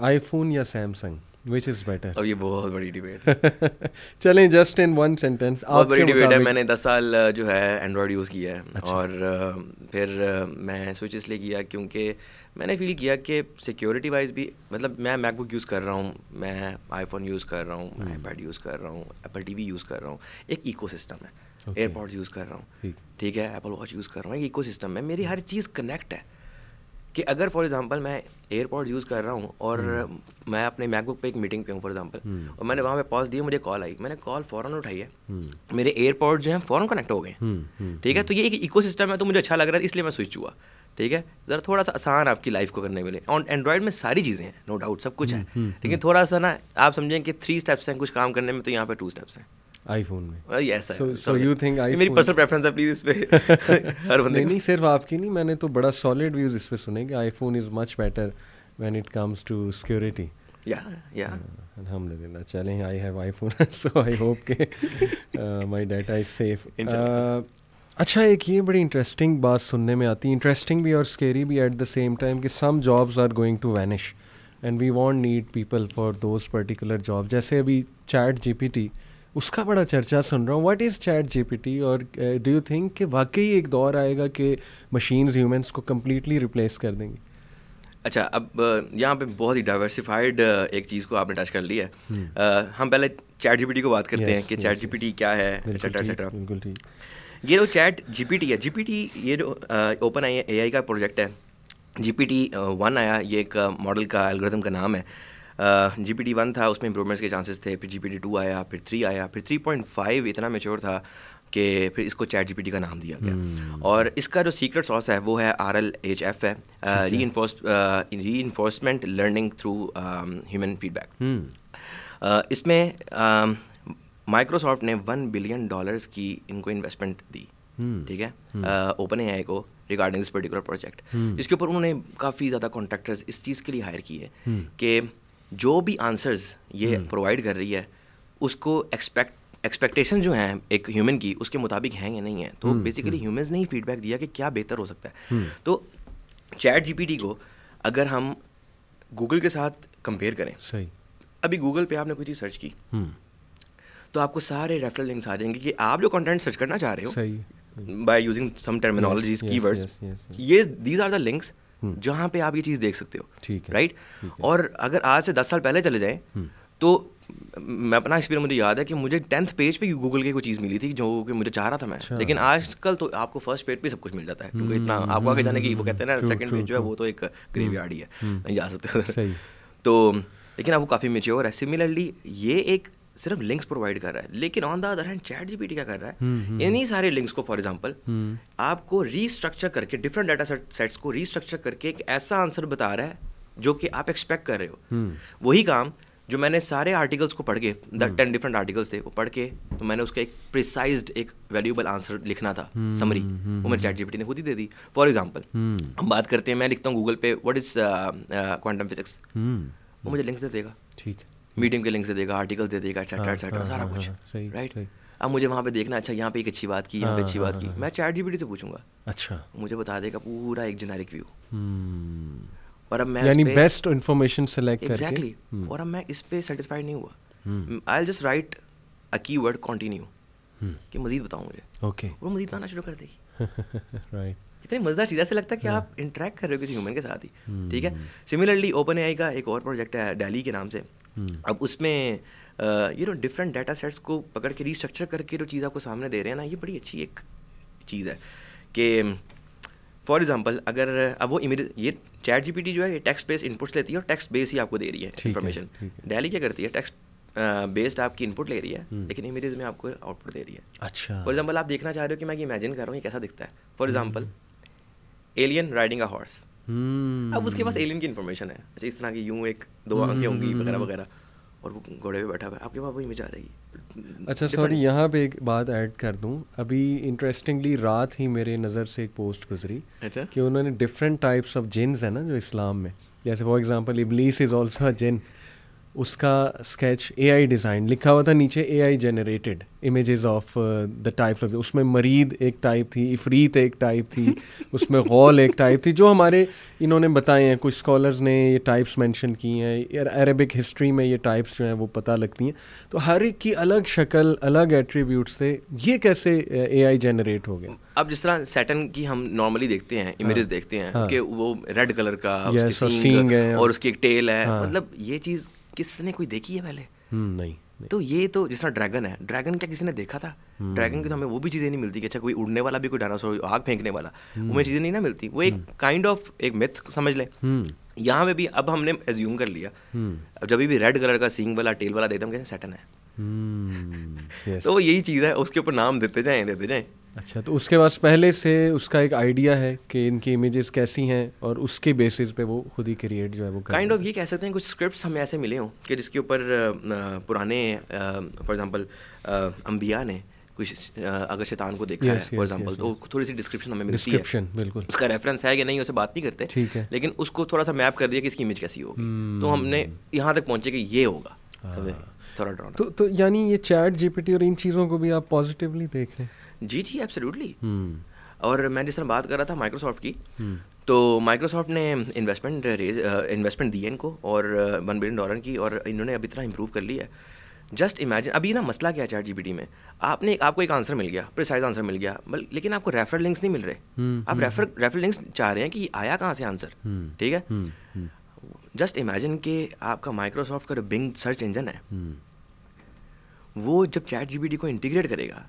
आईफोन या सैमसंग, which is better?
अब ये बहुत बड़ी डिबेट
चलें जस्ट इन वन सेंटेंस,
बहुत बड़ी डिबेट है। मैंने 10 साल जो है एंड्रॉयड यूज़ किया है, अच्छा। और फिर मैं स्विच इसलिए किया क्योंकि मैंने फील किया कि सिक्योरिटी वाइज भी, मतलब मैं मैकबुक यूज़ कर रहा हूँ, मैं आईफोन यूज़ कर रहा हूँ, मैं आईपैड यूज़ कर रहा हूँ, एप्पल टीवी यूज़ कर रहा हूँ, एक इकोसिस्टम है, एयरपॉड्स यूज़ कर रहा हूँ, ठीक है, एप्पल वॉच यूज़ कर रहा हूँ, एक इकोसिस्टम में मेरी हर चीज़ कनेक्ट है। कि अगर फॉर एग्जांपल मैं एयरपॉड्स यूज़ कर रहा हूँ और मैं अपने मैकबुक पे एक मीटिंग पे हूँ फॉर एग्जांपल, और मैंने वहाँ पे पॉज दिया, मुझे कॉल आई, मैंने कॉल फ़ौरन उठाई है, मेरे एयरपॉड जो हैं फ़ौरन कनेक्ट हो गए, ठीक है। तो ये एक इकोसिस्टम है, तो मुझे अच्छा लग रहा है, इसलिए मैं स्विच हुआ, ठीक है। ज़रा थोड़ा सा आसान आपकी लाइफ को करने मिले। और एंड्रॉयड में सारी चीज़ें हैं, नो डाउट सब कुछ है, लेकिन थोड़ा सा ना आप समझें कि 3 स्टेप्स हैं कुछ काम करने में, तो यहाँ पे 2 स्टेप्स हैं
आईफोन में।
Yes
so you think iPhone,
मेरी पर्सनल प्रेफरेंस है, प्लीज इस पे हर बंदे
नहीं सिर्फ आपकी नहीं, मैंने तो बड़ा सॉलिड व्यूज इस पे सुने कि iPhone is much better when it comes to security.
या
अल्हम्दुलिल्लाह। चलें, I have iPhone so I hope के माय डाटा इज सेफ। अच्छा, एक ये बड़ी इंटरेस्टिंग बात सुनने में आती है, इंटरेस्टिंग भी और स्केरी भी एट द सेम टाइम, कि some jobs are going to vanish and we won't need people for those particular job. जैसे अभी चैट जीपीटी, उसका बड़ा चर्चा सुन रहा हूँ, व्हाट इज़ चैट जीपीटी, और डू यू थिंक कि वाकई एक दौर आएगा कि मशीन्स ह्यूमंस को कम्प्लीटली रिप्लेस कर देंगी?
अच्छा, अब यहाँ पे बहुत ही डाइवर्सिफाइड एक चीज़ को आपने टच कर लिया है। हम पहले चैट जीपीटी को बात करते हैं कि चैट जीपीटी क्या है, एक्सेट्रा एक्सेट्रा।
बिल्कुल ठीक।
ये जो चैट जीपीटी है, जीपीटी ये जो ओपन एआई का प्रोजेक्ट है, GPT-1 आया, ये एक मॉडल का एल्गोरिथम का नाम है। GPT-1 था, उसमें इंप्रूवमेंट्स के चांसेस थे, फिर GPT-2 आया, फिर 3 आया, फिर 3.5 इतना मैच्योर था कि फिर इसको चैट जीपीटी का नाम दिया गया। और इसका जो सीक्रेट सॉस है वो है RLHF है, reinforcement learning through human feedback. इसमें माइक्रोसॉफ्ट ने $1 बिलियन की इनको इन्वेस्टमेंट दी, ठीक है, OpenAI को रिगार्डिंग दिस पर्टिकुलर प्रोजेक्ट। इसके ऊपर उन्होंने काफ़ी ज़्यादा कॉन्ट्रैक्टर्स इस चीज़ के लिए हायर किए कि जो भी आंसर्स ये प्रोवाइड कर रही है उसको एक्सपेक्टेशन जो हैं एक ह्यूमन की उसके मुताबिक हैं या नहीं है। तो बेसिकली ह्यूमंस ने ही फीडबैक दिया कि क्या बेहतर हो सकता है। तो चैट जीपीटी को अगर हम गूगल के साथ कंपेयर करें, सही, अभी गूगल पे आपने कोई चीज़ सर्च की तो आपको सारे रेफरल लिंक्स आ जाएंगे कि आप जो कंटेंट सर्च करना चाह रहे हो by using some terminologies keywords, ये दीज आर द लिंक्स जहाँ पे आप ये चीज़ देख सकते हो, राइट। और अगर आज से 10 साल पहले चले जाएं तो मैं अपना एक्सपीरियंस मुझे याद है कि मुझे 10th पेज पे गूगल की कोई चीज़ मिली थी जो कि मुझे चाह रहा था मैं, लेकिन आजकल तो आपको फर्स्ट पेज पे सब कुछ मिल जाता है क्योंकि इतना आपको आगे जाने की, वो कहते हैं ना सेकंड पेज जो है वो तो एक ग्रेवयार्ड ही है, नहीं जा सकते। तो लेकिन अब वो काफ़ी मैच्योर है। सिमिलरली ये एक सिर्फ लिंक्स प्रोवाइड कर रहा है, लेकिन on the other hand chat GPT क्या कर रहा है, इन्हीं सारे लिंक्स को फॉर एग्जांपल आपको रीस्ट्रक्चर करके डिफरेंट डाटा सेट्स को रीस्ट्रक्चर करके एक ऐसा आंसर बता रहा है जो कि आप एक्सपेक्ट कर रहे हो। वही काम जो मैंने सारे आर्टिकल्स को पढ़ के 10 डिफरेंट आर्टिकल्स थे वो पढ़ के तो मैंने उसका एक प्रिसाइज्ड एक वैल्यूएबल आंसर लिखना था, समरी, वो मेरे चैट जीपीटी ने खुद ही दे दी। फॉर एग्जांपल हम बात करते हैं, मैं लिखता हूँ गूगल पे व्हाट इज क्वांटम फिजिक्स, वो मुझे लिंक्स दे देगा, ठीक है, मीडियम के लिंक्स दे देगा, आर्टिकल दे देगा, एक्सेट्रा सारा कुछ, राइट। अब मुझे वहाँ पे देखना, अच्छा यहाँ पे एक अच्छी बात की, यहाँ पे अच्छी बात की, मैं चैट जीपीटी से पूछूंगा, अच्छा, मुझे बता देगा पूरा एक जेनेरिक व्यू। और अब मैं यानी बेस्ट इंफॉर्मेशन सेलेक्ट करके एग्जैक्टली, और अब मैं इस पे सेटिस्फाइड नहीं हुआ, I will just right a keyword continue कि मजीद बताओ मुझे, ओके, वो मजीद बताना शुरू कर देगी, राइट। कितनी मज़ेदार चीज़, ऐसे लगता है कि आप इंटरेक्ट कर रहे हो किसी ह्यूमन के साथ ही, ठीक है। सिमिलरली OpenAI का एक और प्रोजेक्ट है डैली के नाम से। अब उसमें डिफरेंट डाटा सेट्स को पकड़ के रीस्ट्रक्चर करके जो चीज़ आपको सामने दे रहे हैं ना, ये बड़ी अच्छी एक चीज़ है कि फॉर एग्जांपल अगर अब वो इमेज, ये चैट जीपीटी जो है ये टेक्स्ट बेस्ड इनपुट्स लेती है और टेक्स्ट बेस्ड ही आपको दे रही है इन्फॉर्मेशन। डैली क्या करती है, टेक्स्ट बेस्ड आपकी इनपुट ले रही है लेकिन इमेजेस में आपको आउटपुट दे रही है। अच्छा, फॉर एग्जांपल आप देखना चाह रहे हो कि मैं ये इमेजिन कर रहा हूँ ये कैसा दिखता है, for example alien riding a horse, अब उसके पास एलियन की इन्फॉर्मेशन है, अच्छा इस तरह की यूँ 1-2 आंखें होंगी वगैरह वगैरह, और वो घोड़े पे बैठा हुआ है, आपके पास वो इमेज आ रही। अच्छा सॉरी, यहाँ पे एक बात ऐड कर दूँ, अभी इंटरेस्टिंगली रात ही मेरे नज़र से एक पोस्ट गुजरी, अच्छा, कि उन्होंने डिफरेंट टाइप्स ऑफ जिन्स है ना जो इस्लाम में, जैसे फॉर एग्जांपल इब्लीस इज़ ऑल्सो अ जिन, उसका स्केच AI डिज़ाइन लिखा हुआ था नीचे, AI generated images of the types of, उसमें मरीद एक टाइप थी, इफ़रीत एक टाइप थी, उसमें गौल एक टाइप थी, जो हमारे इन्होंने बताए हैं, कुछ स्कॉलर्स ने ये टाइप्स मेंशन की हैं, अरबिक हिस्ट्री में ये टाइप्स जो हैं वो पता लगती हैं, तो हर एक की अलग शक्ल, अलग एट्रीब्यूट्स थे, ये कैसे AI जनरेट हो गया? अब जिस तरह सैटर्न की हम नॉर्मली देखते हैं, इमेजेस देखते हैं कि वो रेड कलर का उसकी सींग है और उसकी एक टेल है, मतलब ये चीज़ किसने कोई देखी है पहले? नहीं। तो ये तो जिस तरह ड्रैगन है, ड्रैगन क्या किसी ने देखा था? ड्रैगन की तो हमें वो भी चीज़ें नहीं मिलती कि अच्छा कोई उड़ने वाला भी, कोई डायनासोर आग फेंकने वाला, वो हमें चीज़ें नहीं ना मिलती, वो एक काइंड ऑफ एक मिथ समझ लें। यहाँ पे भी अब हमने एज्यूम कर लिया, अब जब भी रेड कलर का सींग वाला टेल वाला देते हैं सैटर्न है, तो वो यही चीज़ है, उसके ऊपर नाम देते जाएं। अच्छा, तो उसके बाद पहले से उसका एक आइडिया है कि इनकी इमेजेस कैसी हैं और उसके बेसिस पे वो खुद ही क्रिएट जो है वो काइंड ऑफ ये कह सकते हैं, कुछ स्क्रिप्ट्स हमें ऐसे मिले हों कि जिसके ऊपर पुराने फॉर एग्जांपल अंबिया ने कुछ अगर शैतान को देखा है फॉर एग्जांपल, तो थोड़ी सी डिस्क्रिप्शन हमें मिलती है, बिल्कुल उसका रेफरेंस है कि नहीं उसे बात नहीं करते, ठीक है, लेकिन उसको थोड़ा सा मैप कर दिया कि इसकी इमेज कैसी होगी, तो हमने यहाँ तक पहुँचे कि ये होगा, थोड़ा ड्राउन। तो यानी ये चैट जीपीटी और इन चीज़ों को भी आप पॉजिटिवली देख रहे हैं? जी एब्सोल्युटली। और मैं जिस तरह बात कर रहा था माइक्रोसॉफ्ट की, तो माइक्रोसॉफ्ट ने इन्वेस्टमेंट दी है इनको और $1 बिलियन की, और इन्होंने अभी इतना इम्प्रूव कर लिया है। जस्ट इमेजिन, अभी ना मसला क्या है चैट जीपीटी में, आपको एक आंसर मिल गया, प्रिसाइज आंसर मिल गया, लेकिन आपको रेफरल लिंक्स नहीं मिल रहे, आप रेफरल लिंक्स चाह रहे हैं कि आया कहाँ से आंसर, ठीक है। जस्ट इमेजिन कि आपका माइक्रोसॉफ्ट का जो बिंग सर्च इंजन है वो जब चैट जीपीटी को इंटीग्रेट करेगा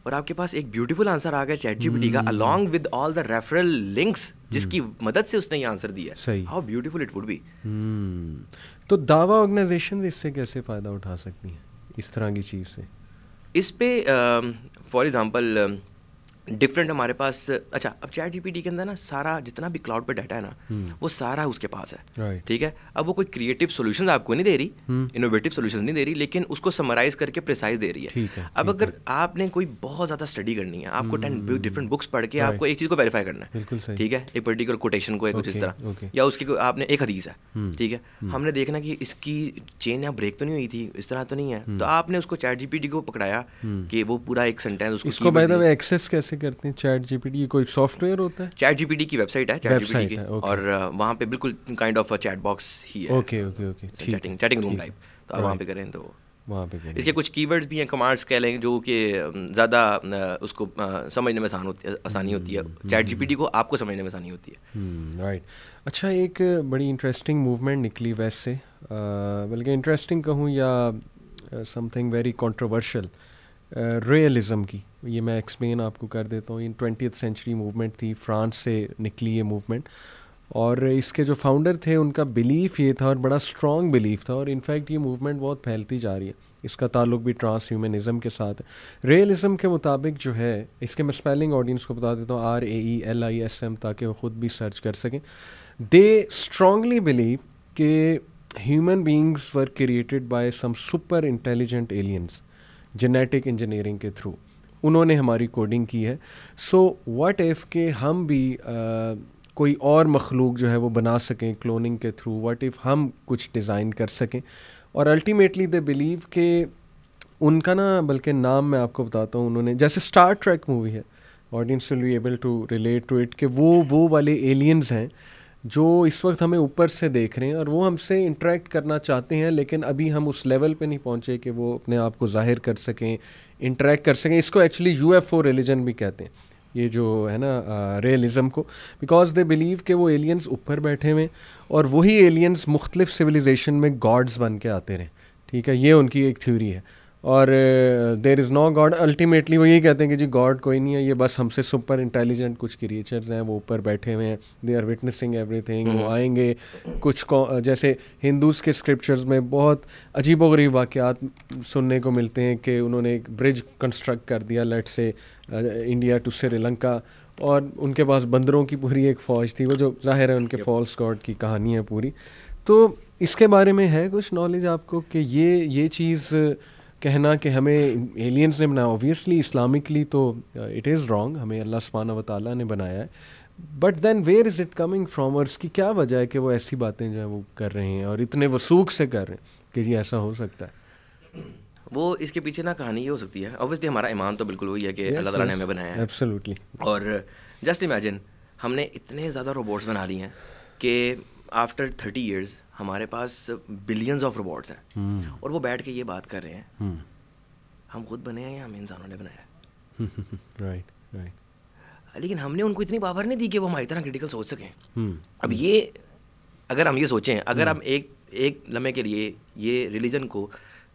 और आपके पास एक ब्यूटीफुल आंसर आ गया चैट जीपीटी का along with all the referral links जिसकी मदद से उसने ये आंसर दिया, how beautiful it would be. तो दावा ऑर्गेनाइजेशन इससे कैसे फ़ायदा उठा सकती हैं इस तरह की चीज़ से? इस पे फॉर एग्जांपल डिफरेंट हमारे पास, अच्छा अब चैट जीपीटी के अंदर ना सारा जितना भी क्लाउड पे डाटा है ना वो सारा उसके पास है, ठीक है। अब वो कोई क्रिएटिव सॉल्यूशंस आपको नहीं दे रही, इनोवेटिव सॉल्यूशंस नहीं दे रही, लेकिन उसको समराइज करके प्रिसाइज दे रही है। अब अगर आपने कोई बहुत ज़्यादा स्टडी करनी है, आपको 10 डिफरेंट बुक्स पढ़ के आपको एक चीज़ को वेरीफाई करना है, ठीक है, एक पर्टिकुलर कोटेशन को, कुछ इस तरह, या उसकी आपने एक हदीस है, ठीक है, हमने देखना कि इसकी चेन यहाँ ब्रेक तो नहीं हुई थी, इस तरह तो नहीं है, तो आपने उसको चैट जीपीटी को पकड़ाया कि वो पूरा एक सेंटेंस उसको
बाय द वे एक्सेस कैसे करते हैं चैट जीपीटी? कोई सॉफ्टवेयर होता है?
चैट जीपीटी की वेबसाइट है, चैट जीपीटी की, और वहाँ पे बिल्कुल काइंड ऑफ चैट बॉक्स ही है।
ओके
चैटिंग रूम टाइप, तो आप वहाँ पे करें तो
वहाँ पे करें।
इसके कुछ कीवर्ड्स भी हैं, कमांड्स कह लें, जो कि ज़्यादा उसको समझने में आसानी होती है, चैट जीपीटी को आपको समझने में आसानी होती है।
राइट। अच्छा, एक बड़ी इंटरेस्टिंग मूवमेंट निकली वेस्ट से, बल्कि इंटरेस्टिंग कहूँ या समथिंग वेरी कंट्रोवर्शियल, रियलिज़म की। ये मैं एक्सप्लेन आपको कर देता हूँ। ये 20th सेंचुरी मूवमेंट थी, फ्रांस से निकली ये मूवमेंट, और इसके जो फाउंडर थे उनका बिलीफ ये था, और बड़ा स्ट्रॉन्ग बिलीफ था, और इनफैक्ट ये मूवमेंट बहुत फैलती जा रही है। इसका ताल्लुक भी ट्रांस ह्यूमनिज़म के साथ है। रियलिज़म के मुताबिक जो है, इसके मैं स्पेलिंग ऑडियंस को बता देता हूँ, RAELISM, ताकि वो ख़ुद भी सर्च कर सकें। दे स्ट्रांगली बिलीव कि human beings were created by some super intelligent aliens, genetic engineering के थ्रू उन्होंने हमारी कोडिंग की है। सो व्हाट इफ़ के हम भी कोई और मखलूक जो है वो बना सकें क्लोनिंग के थ्रू, व्हाट इफ़ हम कुछ डिज़ाइन कर सकें। और अल्टीमेटली दे बिलीव के उनका ना, बल्कि नाम मैं आपको बताता हूँ, उन्होंने जैसे स्टार ट्रैक मूवी है, audience will be able to relate to it, कि वो वाले एलियंस हैं जो इस वक्त हमें ऊपर से देख रहे हैं और वो हमसे इंटरेक्ट करना चाहते हैं, लेकिन अभी हम उस लेवल पे नहीं पहुँचे कि वो अपने आप को जाहिर कर सकें, इंटरेक्ट कर सकें। इसको एक्चुअली UFO रिलीजन भी कहते हैं, ये जो है ना रियलिज़म को, बिकॉज दे बिलीव कि वो एलियंस ऊपर बैठे हुए और वही एलियंस मुख्तलिफ सिविलाइजेशन में गॉड्स बन के आते रहे, ठीक है। ये उनकी एक थ्योरी है। और there is no God, ultimately वो यही कहते हैं कि जी गॉड कोई नहीं है, ये बस हमसे सुपर इंटेलिजेंट कुछ क्रिएचर्स हैं, वो ऊपर बैठे हुए हैं, दे आर विटनेसिंग एवरीथिंग, वो आएंगे। कुछ जैसे हिंदूज़ के स्क्रिप्चर्स में बहुत अजीबोगरीब वाक़यात सुनने को मिलते हैं कि उन्होंने एक ब्रिज कंस्ट्रक्ट कर दिया, लेट से इंडिया टू श्रीलंका, और उनके पास बंदरों की पूरी एक फ़ौज थी, वो जो ज़ाहिर है उनके फॉल्स गॉड की कहानी है पूरी। तो इसके बारे में है कुछ नॉलेज आपको कि ये चीज़ कहना कि हमें एलियंस ने बनाया, ऑब्वियसली इस्लामिकली तो इट इज़ रॉन्ग, हमें अल्लाह सुब्हानहू व तआला ने बनाया है, but then where is it coming from, और इसकी क्या वजह है कि वो ऐसी बातें जो है वो कर रहे हैं और इतने वसूख से कर रहे हैं कि जी ऐसा हो सकता है।
वो इसके पीछे ना कहानी ये हो सकती है, ऑब्वियसली हमारा ईमान तो बिल्कुल वही है कि अल्लाह ताला ने हमें बनाया है,
एब्सोल्युटली।
और जस्ट इमेजिन हमने इतने ज़्यादा रोबोट्स बना लिए हैं कि आफ्टर 30 years हमारे पास बिलियंस ऑफ रोबोट्स हैं, और वो बैठ के ये बात कर रहे हैं हम खुद बने हैं या हमें इंसानों ने बनाया है।
राइट।
लेकिन हमने उनको इतनी पावर नहीं दी कि वो हमारी तरह क्रिटिकल सोच सकें। अब ये अगर हम ये सोचें, अगर हम एक लम्हे के लिए ये रिलीजन को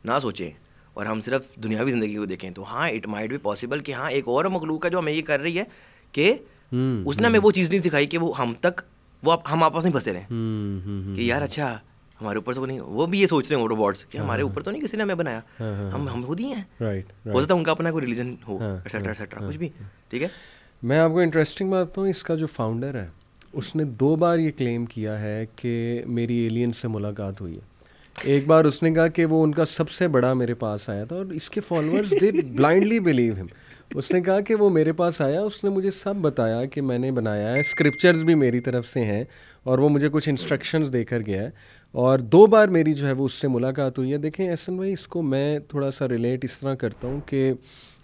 ना सोचें और हम सिर्फ दुनियावी ज़िंदगी को देखें, तो हाँ इट माइट बी पॉसिबल कि हाँ एक और मखलूक है जो हमें ये कर रही है कि उसने हमें वो चीज़ नहीं सिखाई कि वो हम आपस में फंसे रहें कि यार अच्छा हमारे ऊपर से वो नहीं, वो भी ये सोच रहे हैं रोबोट्स कि हमारे ऊपर तो नहीं किसी ने हमें बनाया, हम खुद ही हैं।
राइट।
हो सकता है उनका अपना कोई रिलीजन हो, एक्सेट्रा एक्सेट्रा कुछ भी, ठीक है।
मैं आपको इंटरेस्टिंग बात बताऊँ, इसका जो फाउंडर है उसने 2 बार ये क्लेम किया है कि मेरी एलियन से मुलाकात हुई है। एक बार उसने कहा कि वो उनका सबसे बड़ा मेरे पास आया था, और इसके फॉलोअर्स दे ब्लाइंडली बिलीव हिम। उसने कहा कि वो मेरे पास आया, उसने मुझे सब बताया कि मैंने बनाया है, स्क्रिप्चर्स भी मेरी तरफ से हैं, और वो मुझे कुछ इंस्ट्रक्शंस देकर गया है, और 2 बार मेरी जो है वो उससे मुलाकात हुई है। देखें एहसन भाई, इसको मैं थोड़ा सा रिलेट इस तरह करता हूँ कि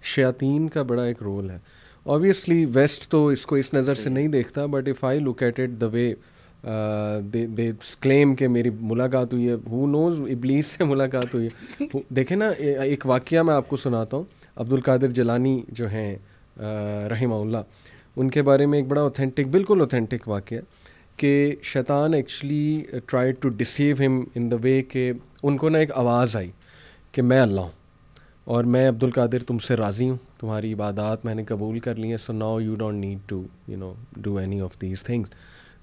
शयातीन का बड़ा एक रोल है। ऑब्वियसली वेस्ट तो इसको इस नज़र से नहीं देखता, but if I look at it the way they claim कि मेरी मुलाकात हुई है, हु नोज़ इब्लीस से मुलाकात हुई है। देखें ना, एक वाक़या मैं आपको सुनाता हूँ। अब्दुल कादिर जिलानी जो हैं रहिमहुल्लाह, उनके बारे में एक बड़ा ऑथेंटिक, बिल्कुल ऑथेंटिक वाक़या कि शैतान actually tried to deceive him in the way कि उनको ना एक आवाज़ आई कि मैं अल्लाह हूँ और मैं अब्दुल कादिर तुमसे राज़ी हूँ, तुम्हारी इबादत मैंने कबूल कर ली है, so now you don't need to do any of these things.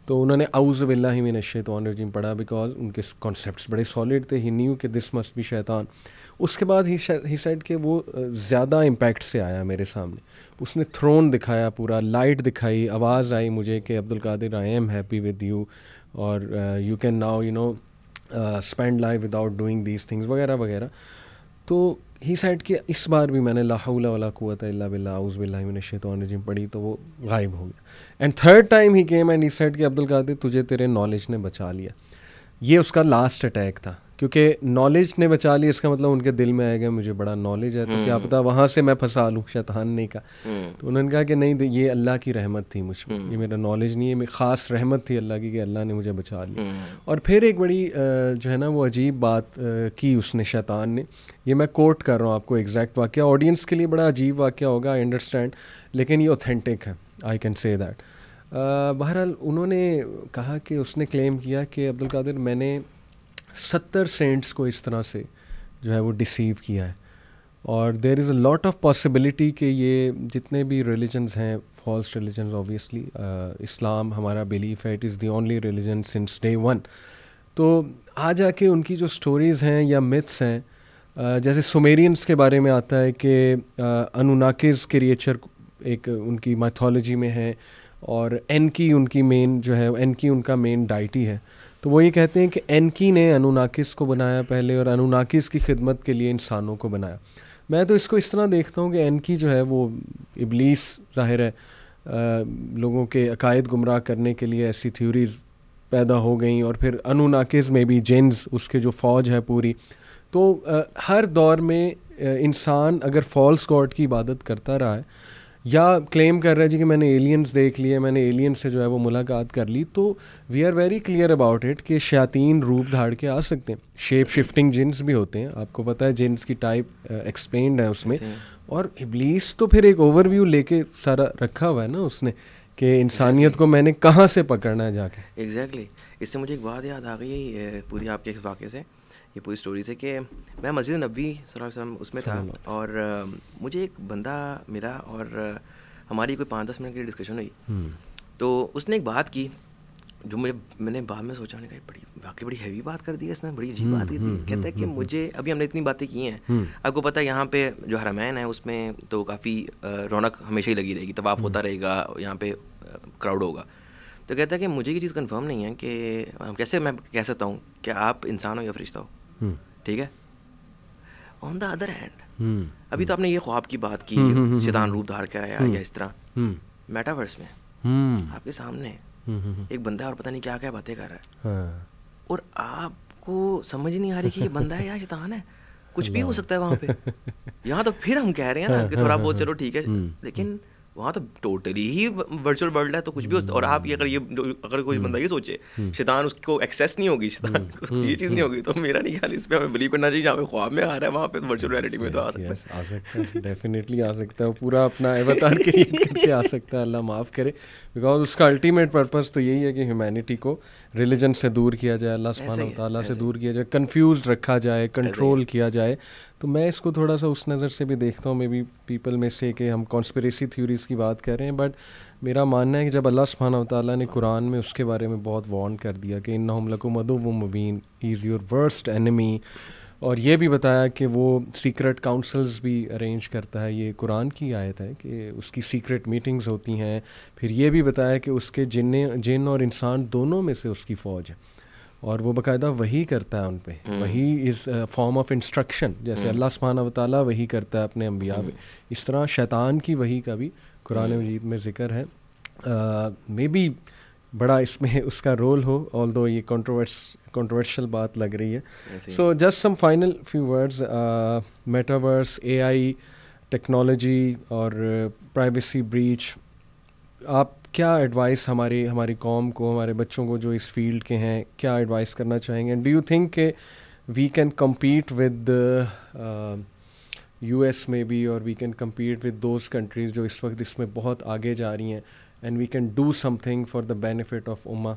तो उन्होंने औज़ु बिल्लाहि मिनश शैतानिर रजीम पढ़ा, बिकॉज उनके कॉन्सेप्ट्स बड़े सॉलिड थे। ही न्यू कि दिस मस्ट बी शैतान। उसके बाद ही सेड कि वो ज़्यादा इम्पैक्ट से आया मेरे सामने. उसने थ्रोन दिखाया, पूरा लाइट दिखाई, आवाज़ आई मुझे कि Abdul Qadir I am happy with you और you can now you know spend life without doing these things वगैरह वगैरह. तो ही सेड कि इस बार भी मैंने ला हौला वला कुव्वता इल्ला बिल्लाह औज़ु बिल्लाहि मिनश शैतानिर रजीम पढ़ी तो वो गायब हो गया. And third time he came and he said कि अब्दुल कादिर तुझे तेरे नॉलेज ने बचा लिया. ये उसका लास्ट अटैक था, क्योंकि नॉलेज ने बचा लिया इसका मतलब उनके दिल में आएगा मुझे बड़ा नॉलेज है तो क्या पता वहाँ से मैं फंसा लूँ शैतान ने कहा. तो उन्होंने कहा कि नहीं, ये अल्लाह की रहमत थी मुझ पर, ये मेरा नॉलेज नहीं है, मेरी ख़ास रहमत थी अल्लाह की कि अल्लाह ने मुझे बचा लिया. और फिर एक बड़ी जो है ना वो अजीब बात की उसने शैतान ने. ये मैं कोट कर रहा हूँ आपको एग्जैक्ट वाक़या, ऑडियंस के लिए बड़ा अजीब वाक़या होगा, आई अंडरस्टैंड, लेकिन ये ऑथेंटिक है, आई कैन से दैट. बहरहाल उन्होंने कहा कि उसने क्लेम किया कि अब्दुल कादिर मैंने 70 सेंट्स को इस तरह से जो है वो डिसीव किया है. और there is a lot of possibility कि ये जितने भी रिलीजन्स हैं, फॉल्स रिलीजन्स ऑब्वियसली, इस्लाम हमारा बिलीफ है, it is the only religion since day one. तो आ जाके उनकी जो स्टोरीज़ हैं या मिथ्स हैं, जैसे सुमेरियंस के बारे में आता है कि अनुनाकिस क्रिएचर एक उनकी माइथोलॉजी में है और एनकी उनकी मेन जो है, एनकी उनका मेन डाइटी है. तो वो ये कहते हैं कि एनकी ने अनुनाकिस को बनाया पहले और अनुनाकिस की खिदमत के लिए इंसानों को बनाया. मैं तो इसको इस तरह देखता हूँ कि एनकी जो है वो इब्लीस ज़ाहिर है, लोगों के अकायद गुमराह करने के लिए ऐसी थ्योरीज पैदा हो गई और फिर अनुनाकिस में भी जिन्स उसके जो फ़ौज है पूरी. तो हर दौर में इंसान अगर फॉल्स गॉड की इबादत करता रहा है या क्लेम कर रहा है जी कि मैंने एलियंस देख लिए, मैंने एलियंस से जो है वो मुलाकात कर ली, तो we are very clear about it कि शयातीन रूप धाड़ के आ सकते हैं. शेप शिफ्टिंग जिन्स भी होते हैं, आपको पता है जिन्स की टाइप एक्सप्लेन्ड है उसमें. और इब्लीस तो फिर एक ओवरव्यू लेके सारा रखा हुआ है ना उसने कि इंसानियत को मैंने कहाँ से पकड़ना है जाके.
एग्जैक्टली. इससे मुझे एक बात याद आ गई पूरी आपके इस वाक़े से, ये पूरी स्टोरी से, कि मैं मस्जिद नबी सल्लल्लाहु अलैहि वसल्लम उसमें था और मुझे एक बंदा मिला और हमारी कोई 5-10 मिनट की डिस्कशन हुई. तो उसने एक बात की जो मैंने बाद में सोचा, मैंने कहा वाकई बड़ी हैवी बात कर दी है इसने, बड़ी अजीब बात की थी. कहता है कि मुझे अभी हमने इतनी बातें की हैं, आपको पता है यहाँ पे जो हरमैन है उसमें तो काफ़ी रौनक हमेशा ही लगी रहेगी, तवाफ़ होता रहेगा, यहाँ पे क्राउड होगा. तो कहता है कि मुझे ये चीज़ कंफर्म नहीं है कि कैसे मैं कह सकता हूँ कि आप इंसान हो या फरिश्ता हो. ठीक है. ऑन द अदर हैंड अभी तो आपने ये ख्वाब की बात की, शैतान रूप धार कर आया या इस तरह, मेटावर्स में आपके सामने एक बंदा है और पता नहीं क्या क्या बातें कर रहा है और आपको समझ नहीं आ रही कि ये बंदा है या शैतान है. कुछ भी हो सकता है वहाँ पे. यहाँ तो फिर हम कह रहे हैं ना कि थोड़ा बहुत चलो ठीक है, लेकिन वहाँ तो टोटली ही वर्चुअल वर्ल्ड है, तो कुछ भी हो. और आप ये अगर कोई बंदा ये सोचे शैतान उसको एक्सेस नहीं होगी, शैतान को ये चीज़ नहीं होगी, तो मेरा नहीं ख्याल इस पर हमें बिलीव करना चाहिए. जहाँ पे ख्वाब में आ रहा है वहाँ पे वर्चुअल रियलिटी में तो आ सकता
है, डेफिनेटली आ सकता है. पूरा अपना अवतार क्रिएट करके आ सकता है, अल्लाह माफ़ करे. बिकॉज उसका अल्टीमेट पर्पस तो यही है कि ह्यूमैनिटी को रिलीजन से दूर किया जाए, अल्लाह सुब्हानहू व तआला से दूर किया जाए, कंफ्यूज रखा जाए, कंट्रोल किया जाए. तो मैं इसको थोड़ा सा उस नज़र से भी देखता हूँ, मे बी पीपल में से कि हम कॉन्स्पिरेसी थ्योरीज़ की बात कर रहे हैं, बट मेरा मानना है कि जब अल्लाह सुब्हानहू व तआला ने कुरान में उसके बारे में बहुत वार्न कर दिया कि इन्नहुम लकुम अदुव्वुम मुबीन, he is your worst enemy, और ये भी बताया कि वो सीक्रेट काउंसल्स भी अरेंज करता है, ये कुरान की आयत है कि उसकी सीक्रेट मीटिंग्स होती हैं. फिर ये भी बताया कि उसके जिन और इंसान दोनों में से उसकी फ़ौज है और वो बाकायदा वही करता है उन पे. वही इज़ फॉर्म ऑफ इंस्ट्रक्शन, जैसे अल्लाह सुब्हानहू व तआला वही करता है अपने अंबिया पे, इस तरह शैतान की वही का भी कुरान मजीद में ज़िक्र है. मे बी बड़ा इसमें उसका रोल हो, ऑल्दो ये कंट्रोवर्शियल बात लग रही है. So just some final few words. Metaverse, AI, technology और प्राइवेसी ब्रीच, आप क्या एडवाइस हमारी कौम को, हमारे बच्चों को जो इस फील्ड के हैं, क्या एडवाइस करना चाहेंगे? डू यू थिंक के we can compete with US में भी, और we can compete with those countries जो इस वक्त इसमें बहुत आगे जा रही हैं, and we can do something for the benefit of उम्मा?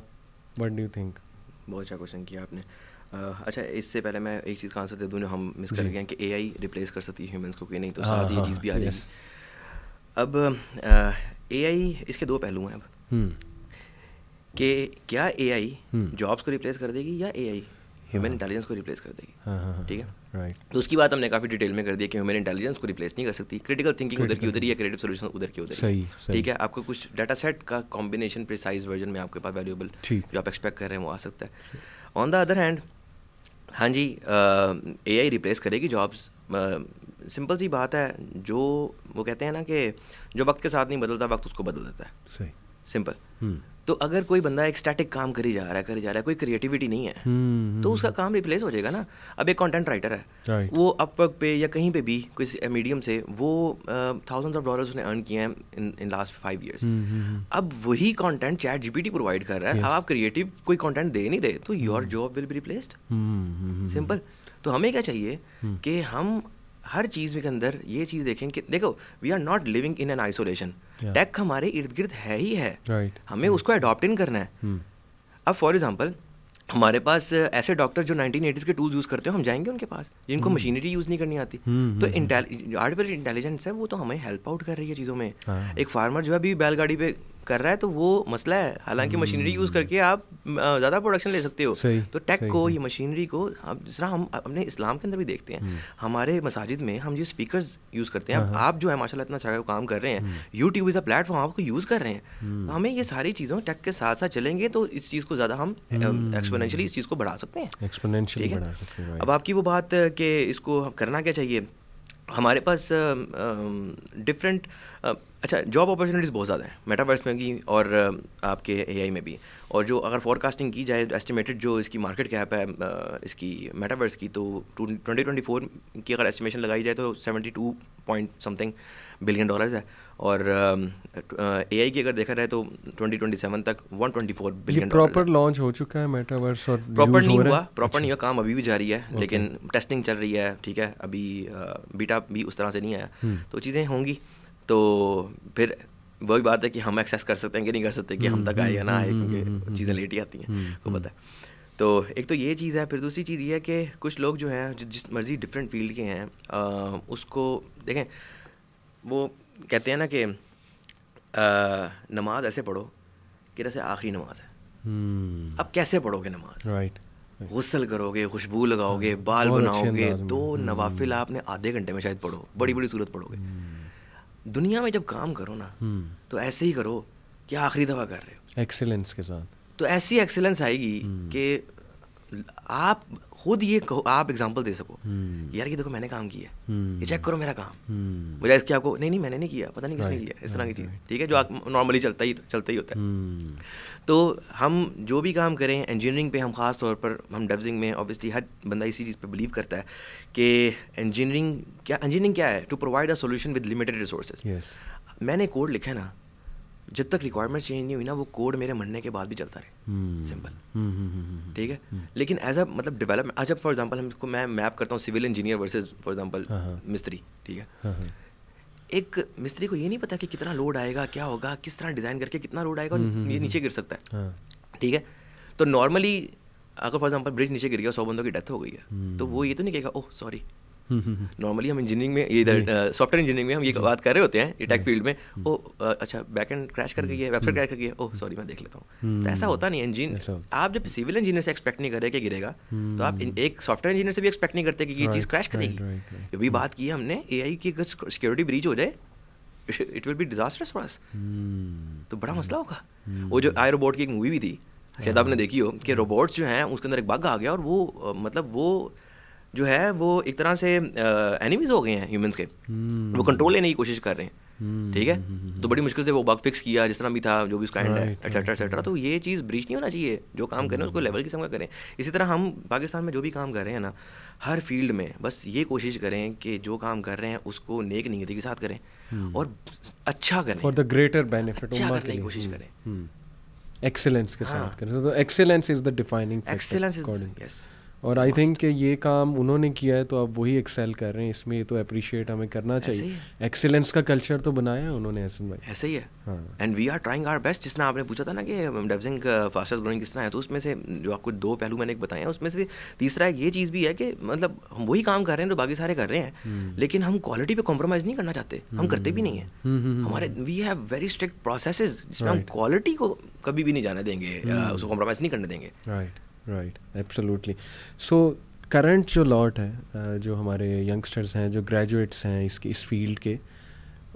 What do you think?
बहुत अच्छा क्वेश्चन किया आपने. अच्छा, इससे पहले मैं एक चीज़ का आंसर दे दूँ जो हम मिस कर गए हैं कि AI रिप्लेस कर सकती है ह्यूमंस को कि नहीं, तो साथ ये चीज़ भी आ जाएगी. अब AI इसके दो पहलू हैं अब कि क्या AI जॉब्स को रिप्लेस कर देगी या AI ह्यूमन इंटेलिजेंस को रिप्लेस कर देगी. ठीक है. तो उसकी बात हमने काफ़ी डिटेल में कर दी कि ह्यूमन इंटेलिजेंस को रिप्लेस नहीं कर सकती, क्रिटिकल थिंकिंग उधर की उधर ही है, क्रिएटिव सोल्यूशन उधर की उधर ही, ठीक है। आपको कुछ डाटा सेट का कॉम्बिनेशन प्रिसाइज वर्जन में आपके पास वैल्यूएबल जो आप एक्सपेक्ट कर रहे हैं वो आ सकता है। ऑन द अदर हैंड हाँ जी, AI रिप्लेस करेगी जॉब्स, सिंपल सी बात है। जो वो कहते हैं ना कि जो वक्त के साथ नहीं बदलता वक्त उसको बदल देता है, सही सिंपल। तो अगर कोई बंदा एक स्टैटिक काम करी जा रहा है, कोई क्रिएटिविटी नहीं है, तो उसका काम रिप्लेस हो जाएगा ना। अब एक कंटेंट राइटर है, वो अपवर्क पे या कहीं पे भी कोई मीडियम से वो $1000s of उसने अर्न किए हैं इन लास्ट 5 years। अब वही कंटेंट चैट जीपीटी प्रोवाइड कर रहा है। अब आप क्रिएटिव कोई कंटेंट दे नहीं रहे तो your job will be replaced, simple. तो हमें क्या चाहिए कि हम हर चीज़ के अंदर ये चीज़ देखें कि देखो we are not living in an isolation, tech हमारे इर्द गिर्द है ही है, हमें उसको अडॉप्ट इन करना है। अब फॉर एग्जांपल हमारे पास ऐसे डॉक्टर जो 1980s के टूल्स यूज़ करते हो, हम जाएंगे उनके पास जिनको मशीनरी यूज़ नहीं करनी आती। तो आर्टिफिशियल इंटेलिजेंस है वो तो हमें हेल्प आउट कर रही है चीज़ों में। एक फार्मर जो है अभी बैलगाड़ी पे कर रहा है तो वो मसला है, हालांकि मशीनरी यूज़ करके आप ज़्यादा प्रोडक्शन ले सकते हो। तो टेक को, ये मशीनरी को, अब जिस तरह हम अपने इस्लाम के अंदर भी देखते हैं, हमारे मसाजिद में हम जो स्पीकर्स यूज़ करते हैं, आप जो है माशाल्लाह इतना अच्छा काम कर रहे हैं, यूट्यूब इज़ अ प्लेटफॉर्म, आपको यूज़ कर रहे हैं। तो हमें ये सारी चीज़ों टेक के साथ साथ चलेंगे तो इस चीज़ को ज़्यादा हम एक्सपोनेंशियली इस चीज़ को बढ़ा सकते हैं, ठीक है। अब आपकी वो बात कि इसको करना क्या चाहिए, हमारे पास डिफरेंट अच्छा जॉब अपॉर्चुनिटीज़ बहुत ज़्यादा हैं मेटावर्स में भी और आपके AI में भी। और जो अगर फोरकास्टिंग की जाए एस्टिमेटेड जो इसकी मार्केट कैप है इसकी मेटावर्स की, तो 2024 की अगर एस्टिमेशन लगाई जाए तो 72 बिलियन डॉलर्स है। और AI की अगर देखा जाए तो 2027 तक 124 बिलियन।
प्रॉपर लॉन्च हो चुका है मेटावर्स और
प्रॉपर नहीं हुआ, काम अभी भी जारी है, लेकिन टेस्टिंग चल रही है, ठीक है। अभी बीटा भी उस तरह से नहीं आया, तो चीज़ें होंगी। तो फिर वही बात है कि हम एक्सेस कर सकते हैं कि नहीं कर सकते, कि हम तक आए या ना आए, क्योंकि चीज़ें लेट ही आती हैं, को पता है। तो एक तो ये चीज़ है। फिर दूसरी चीज़ ये है कि कुछ लोग जो हैं जिस मर्जी डिफरेंट फील्ड के हैं, उसको देखें, वो कहते हैं ना कि नमाज ऐसे पढ़ो कि जैसे आखिरी नमाज है। अब कैसे पढ़ोगे नमाज, गुस्ल करोगे, खुशबू लगाओगे, बाल बनाओगे, तो नवाफिल आपने आधे घंटे में शायद पढ़ो, बड़ी बड़ी सूरत पढ़ोगे। दुनिया में जब काम करो ना तो ऐसे ही करो कि आखिरी दफ़ा कर रहे हो
एक्सीलेंस के साथ, तो
ऐसी एक्सीलेंस आएगी कि आप खुद ये कहो, आप एग्जांपल दे सको, यार ये देखो मैंने काम किया, ये चेक करो मेरा काम, बजाय इसके आपको नहीं मैंने नहीं किया, पता नहीं किसने किया, इस तरह की चीज़, ठीक है, जो आप नॉर्मली चलता ही होता है। तो हम जो भी काम करें इंजीनियरिंग पे, हम ख़ास तौर पर हम डेवजिंग में ऑब्वियसली हर बंदा इसी चीज़ पे बिलीव करता है कि इंजीनियरिंग क्या है, to provide a solution with limited resources. मैंने कोड लिखा है ना, जब तक रिक्वायरमेंट चेंज नहीं हुई ना, वो कोड मेरे मरने के बाद भी चलता रहे, सिंपल, ठीक है। लेकिन एज अ मतलब डेवलपमेंट, अच्छा फॉर एग्जांपल हमको मैं मैप करता हूँ civil engineer versus for example मिस्त्री, ठीक है। एक मिस्त्री को ये नहीं पता कि कितना लोड आएगा, क्या होगा, किस तरह डिज़ाइन करके कितना लोड आएगा और ये नीचे गिर सकता है, ठीक है। तो नॉर्मली अगर फॉर एग्जांपल ब्रिज नीचे गिर गया, 100 बंदों की डेथ हो गई है, तो वो ये तो नहीं कहेगा ओह सॉरी। नॉर्मली हम इंजीनियरिंग में, इधर सॉफ्टवेयर इंजीनियरिंग में हम ये बात कर रहे होते हैं, ये टेक फील्ड में, ओ अच्छा बैकएंड क्रैश कर गई है, वेबसाइट क्रैश कर गई है, ओह सॉरी मैं देख लेता हूँ। तो ऐसा होता नहीं है। इंजीनियर आप जब सिविल इंजीनियर से एक्सपेक्ट नहीं कर रहे कि गिरेगा, तो आप एक सॉफ्टवेयर इंजीनियर से भी एक्सपेक्ट नहीं करते कि ये चीज़ क्रैश करेगी। अभी बात की हमने AI की, अगर सिक्योरिटी ब्रीच हो जाए it will be disasters for us, तो बड़ा मसला होगा। वो जो आई रोबोट की एक मूवी भी थी, शायद आपने देखी हो, कि रोबोट्स जो हैं उसके अंदर एक बग आ गया और वो मतलब वो जो है वो एक तरह से एनिमीज हो गए हैं ह्यूमंस के, वो कंट्रोल लेने की कोशिश कर रहे हैं, ठीक है। तो बड़ी मुश्किल से वो बग फिक्स किया, जिस तरह भी था, जो भी उसका एंड है, एक्सेट्रा एक्सेट्रा। तो ये चीज़ ब्रीच नहीं होना चाहिए, जो काम करें उसको लेवल की समझ करें। इसी तरह हम पाकिस्तान में जो भी काम कर रहे हैं ना, हर फील्ड में बस ये कोशिश करें कि जो काम कर रहे हैं उसको नेक नीयती के साथ करें और अच्छा करें,
फॉर द ग्रेटर बेनिफिट,
अच्छा करने की कोशिश करें,
एक्सीलेंस के साथ करें। तो excellence is the defining factor,
excellence is, yes.
और आई थिंक कि ये काम उन्होंने किया है तो अब वही एक्सेल कर रहे हैं इसमें, ये तो अप्रिशिएट हमें करना चाहिए। एक्सीलेंस का कल्चर तो बनाया है उन्होंने हसन भाई,
ऐसे ही है। And we are trying our best. जिसने आपने पूछा था ना कि डेवजिंग फास्टेस्ट ग्रोइंग किस तरह है, तो उसमें से जो आपको 2 पहलू मैंने बताए हैं, उसमें से तीसरा ये चीज़ भी है कि मतलब हम वही काम कर रहे हैं जो बाकी सारे कर रहे हैं, लेकिन हम क्वालिटी पे कॉम्प्रोमाइज़ नहीं करना चाहते, हम करते भी नहीं है। हमारे we have very strict processes जिसमें हम क्वालिटी को कभी भी नहीं जाने देंगे, उसको कॉम्प्रोमाइज़ नहीं करने देंगे।
Right, absolutely. सो करंट जो लॉट है, जो हमारे यंगस्टर्स हैं, जो ग्रेजुएट्स हैं इस फील्ड के,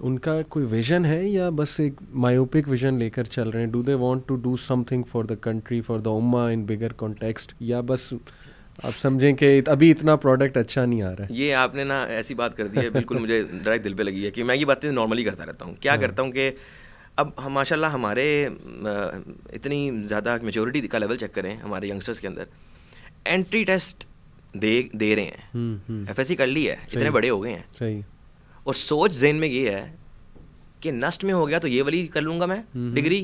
उनका कोई विजन है या बस एक मायोपिक विजन लेकर चल रहे हैं? Do they want to do something for the country, for the उम्मा इन बिगर कॉन्टेक्स्ट, या बस आप समझें कि अभी इतना प्रोडक्ट अच्छा नहीं आ रहा है?
ये आपने ना ऐसी बात कर दी है, बिल्कुल मुझे डायरेक्ट दिल पे लगी है कि मैं ये बातें नॉर्मली करता रहता हूँ। क्या करता हूँ कि अब हम माशाल्लाह हमारे इतनी ज़्यादा मेच्योरिटी का लेवल चेक करें हमारे यंगस्टर्स के अंदर, एंट्री टेस्ट दे रहे हैं, FSC कर ली है, इतने बड़े हो गए हैं,
सही,
और सोच ज़हन में ये है कि नस्ट में हो गया तो ये वाली कर लूँगा मैं डिग्री,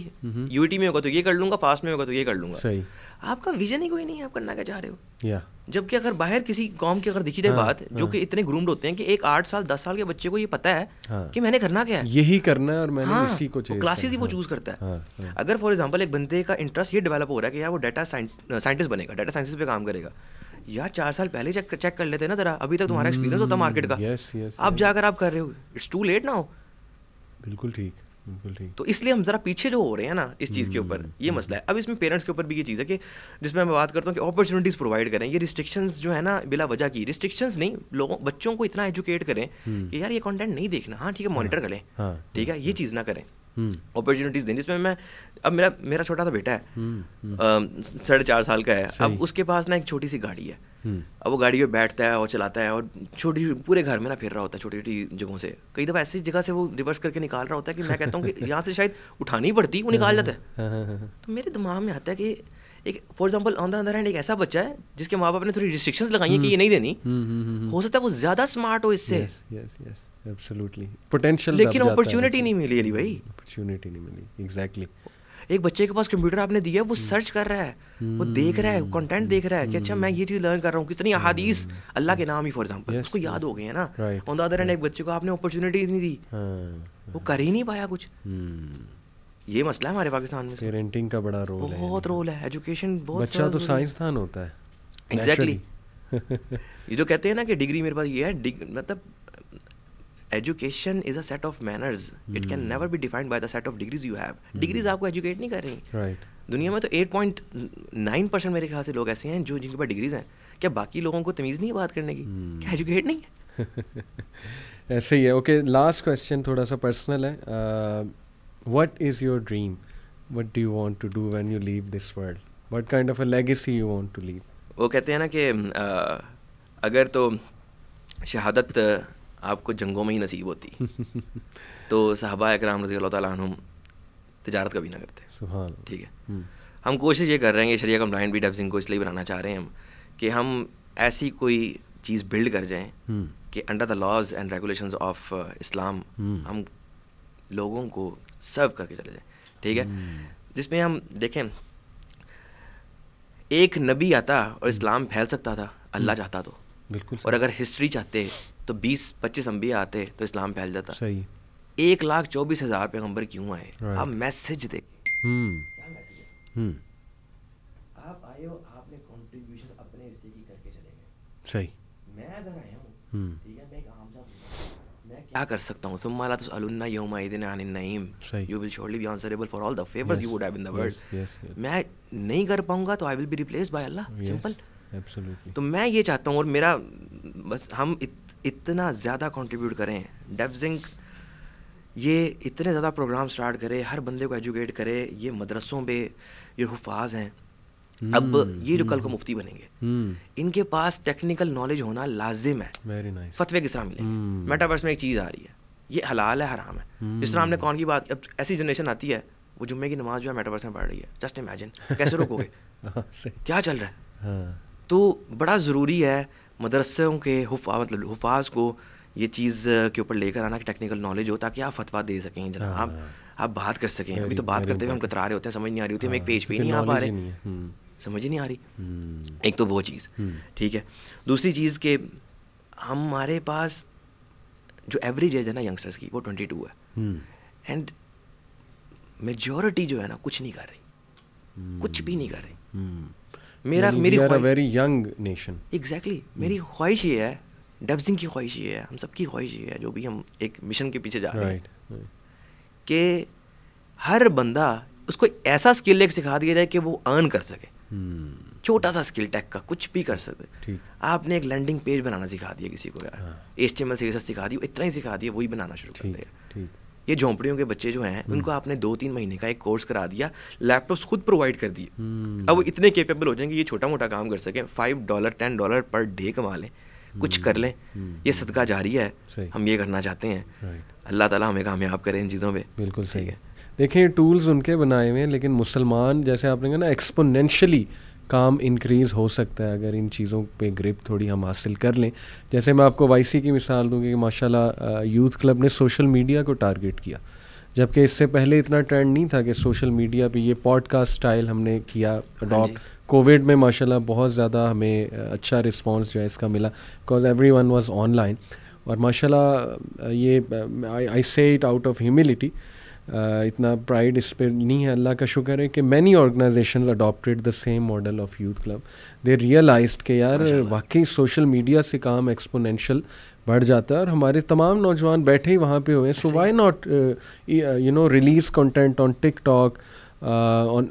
UET में होगा तो ये कर लूँगा, फास्ट में होगा तो ये कर लूँगा।
सही,
आपका विजन ही कोई नहीं है, आप करना क्या चाह रहे हो।
या
जबकि अगर बाहर किसी कौम की अगर देखी जाए बात, जो कि इतने ग्रूम्ड होते हैं कि एक 8 साल 10 साल के बच्चे को ये पता है कि मैंने करना क्या है,
यही करना है और मैंने इसी को
क्लासेस ही वो चूज करता है। अगर फॉर एग्जांपल एक बंदे का इंटरेस्ट ये डेवलप हो रहा है कि यार वो डाटा साइंटिस्ट बनेगा, डाटा साइंसिस पे काम करेगा, यार 4 साल पहले चेक कर लेते ना जरा, अभी तक तुम्हारा एक्सपीरियंस होता मार्केट का, अब जाकर आप कर रहे हो, इट्स टू लेट नाउ।
बिल्कुल ठीक, बिल्कुल ठीक।
तो इसलिए हम ज़रा पीछे जो हो रहे हैं ना इस चीज़ के ऊपर, ये मसला है। अब इसमें पेरेंट्स के ऊपर भी ये चीज़ है कि जिसमें मैं बात करता हूँ कि अपॉर्चुनिटीज़ प्रोवाइड करें, ये रिस्ट्रिक्शंस जो है ना बिला वजह की रिस्ट्रिक्शंस नहीं, लोगों बच्चों को इतना एजुकेट करें कि यार ये कंटेंट नहीं देखना, हाँ ठीक है मॉनिटर करें, ठीक है, ये चीज़ ना करें, अपॉर्चुनिटीज़ दें। जिसमें मैं अब मेरा छोटा सा बेटा है, 4.5 साल का है, अब उसके पास ना एक छोटी सी गाड़ी है, अब वो गाड़ी पे बैठता है और चलाता है और छोटी पूरे घर में ना फिर रहा होता है छोटी छोटी जगहों से, कई दफा ऐसी जगह से वो रिवर्स करके निकाल रहा होता है कि मैं कहता हूँ कि यहाँ से शायद उठानी पड़ती, वो निकाल जाता है। तो मेरे दिमाग में आता है कि एक for example on the other hand एक ऐसा बच्चा है जिसके माँ बाप ने थोड़ी रिस्ट्रिक्शंस लगाई हैं कि ये नहीं देनी, हो सकता है वो ज़्यादा स्मार्ट हो इससे,
एब्सोल्युटली पोटेंशियल,
लेकिन अपॉर्चुनिटी नहीं मिली रही भाई,
अपॉर्चुनिटी नहीं मिली, एग्जैक्टली।
एक बच्चे के पास कंप्यूटर आपने दिया है, वो सर्च कर रहा है, वो देख रहा है, कंटेंट देख रहा है कि अच्छा मैं ये चीज़ लर्न कर रहा हूँ, कितनी अहादीस अल्लाह के नाम ही फॉर एग्जांपल उसको याद हो गए हैं ना। ऑन द अदर हैंड एक बच्चे को आपने अपॉर्चुनिटी नहीं दी, वो कर ही नहीं पाया कुछ। ये मसला है हमारे पाकिस्तान में,
पेरेंटिंग का बड़ा रोल है,
बहुत रोल है, एजुकेशन बहुत।
बच्चा तो साइंसदान होता है,
एग्जैक्टली। ये जो कहते हैं ना कि डिग्री मेरे पास ये है, मतलब education is a set of manners, it can never be defined by the set of degrees you have. Degrees आपको educate नहीं कर रही,
right.
दुनिया में तो 8.9% मेरे ख्याल से लोग ऐसे हैं जो जिनके पास डिग्रीज हैं, क्या बाकी लोगों को तमीज़ नहीं है बात करने की, क्या एजुकेट नहीं है?
ऐसे ही है। ओके, लास्ट क्वेश्चन थोड़ा सा पर्सनल है, what is your dream, what do you want to do when you leave this world, what kind of a legacy you want to leave? वो
कहते हैं ना कि अगर तो शहादत आपको जंगों में ही नसीब होती तो सहाबा इकराम रज़ी अल्लाह तआला अन्हुम तिजारत कभी ना करते।
सुभान,
ठीक है। हम कोशिश ये कर रहे हैं कि शरिया कंप्लायंट भी डेवजिंग को इसलिए बनाना चाह रहे हैं हम कि हम ऐसी कोई चीज़ बिल्ड कर जाएं कि under the laws and regulations of Islam हम लोगों को सर्व करके चले जाएं, ठीक है, जिसमें हम देखें एक नबी आता और इस्लाम फैल सकता था, अल्लाह चाहता तो,
बिल्कुल,
और अगर हिस्ट्री चाहते तो 20-25 अंबिया आते तो इस्लाम फैल जाता।
सही।
1,24,000 पैगंबर क्यों आए? आप मैसेज दे, क्या मैसेज है? आप आए हो, आपने कंट्रीब्यूशन अपने हिस्से की करके चले गए।
सही।
मैं अगर आया हूँ, ठीक है, मैं एक आम सा मैं क्या कर सकता हूँ? सुम्मा ला तुसअलुन्ना यौमा इदिन अनिन नईम, you will surely be answerable for all the favours you would have in the world. मैं नहीं कर पाऊंगा तो I will be replaced by Allah, simple. तो मैं ये चाहता हूँ, और मेरा बस हम इतना ज़्यादा कंट्रीब्यूट करें, डेवजिंग ये इतने ज़्यादा प्रोग्राम स्टार्ट करे, हर बंदे को एजुकेट करे, ये मदरसों पे ये हुफाज हैं, अब ये जो कल को मुफ्ती बनेंगे, इनके पास टेक्निकल नॉलेज होना लाजिम है।
Very nice.
फतवे किस तरह मिलेंगे? मेटावर्स में एक चीज़ आ रही है, ये हलाल है हराम है। जिस तरह हमने कौन की बात, अब ऐसी जनरेशन आती है वो जुम्मे की नमाज जो है मेटावर्स में पढ़ रही है, जस्ट इमेजिन, कैसे रोकोगे? क्या चल रहा है? तो बड़ा ज़रूरी है मदरसों के मतलब हुफाज को ये चीज़ के ऊपर लेकर आना कि टेक्निकल नॉलेज हो, ताकि आप फतवा दे सकें जनाब, आप बात कर सकें। अभी तो बात करते हुए हम कतरा रहे होते हैं, समझ नहीं आ रही होती, हम एक पेज पे ही नहीं आ पा रहे, समझ ही नहीं आ रही। एक तो वो चीज़, ठीक है। दूसरी चीज़ कि हमारे पास जो एवरेज एज है ना यंगस्टर्स की, वो 22 है, एंड मेजॉरिटी जो है ना कुछ नहीं कर रही, कुछ भी नहीं कर रही। मेरी
वेरी यंग नेशन,
एग्जैक्टली। मेरी ख्वाहिश ये है, डेवजिंग की ख्वाहिश ये है, हम सबकी ख्वाहिश ये है, जो भी हम एक मिशन के पीछे जा रहे हैं, कि हर बंदा उसको ऐसा स्किल एक सिखा दिया जाए कि वो अर्न कर सके। छोटा सा स्किल टेक का कुछ भी कर सकते।
ठीक।
आपने एक लैंडिंग पेज बनाना सिखा दिया किसी को यार, HTML CSS सिखा दिया, इतना ही सिखा दिया, वही बनाना शुरू कर दिया। ये झोंपड़ियों के बच्चे जो हैं उनको आपने 2-3 महीने का एक कोर्स करा दिया, लैपटॉप्स खुद प्रोवाइड कर दिए, अब वो इतने केपेबल हो जाएंगे ये छोटा मोटा काम कर सकें, $5 $10 पर डे कमा लें, कुछ कर लें। ये सदका जारिया है, हम ये करना चाहते हैं। अल्लाह ताला हमें कामयाब करें इन चीज़ों पे।
बिल्कुल सही है। देखिए टूल्स उनके बनाए हुए हैं, लेकिन मुसलमान जैसे आपने कहा ना एक्सपोनेंशियली काम इंक्रीज़ हो सकता है अगर इन चीज़ों पे ग्रिप थोड़ी हम हासिल कर लें। जैसे मैं आपको YC की मिसाल दूँगी कि माशाल्लाह यूथ क्लब ने सोशल मीडिया को टारगेट किया, जबकि इससे पहले इतना ट्रेंड नहीं था कि सोशल मीडिया पे ये पॉडकास्ट स्टाइल हमने किया अडॉप्ट। कोविड में माशाल्लाह बहुत ज़्यादा हमें अच्छा रिस्पांस जो है इसका मिला, बिकॉज एवरीवन वाज ऑनलाइन। और माशाल्लाह ये I say it out of humility, इतना प्राइड इस पर नहीं है, अल्लाह का शुक्र है कि many organizations adopted the same model of youth club. They realized कि यार वाकई सोशल मीडिया से काम एक्सपोनेंशियल बढ़ जाता है और हमारे तमाम नौजवान बैठे ही वहाँ पे हुए हैं। So why not you know release content on TikTok, on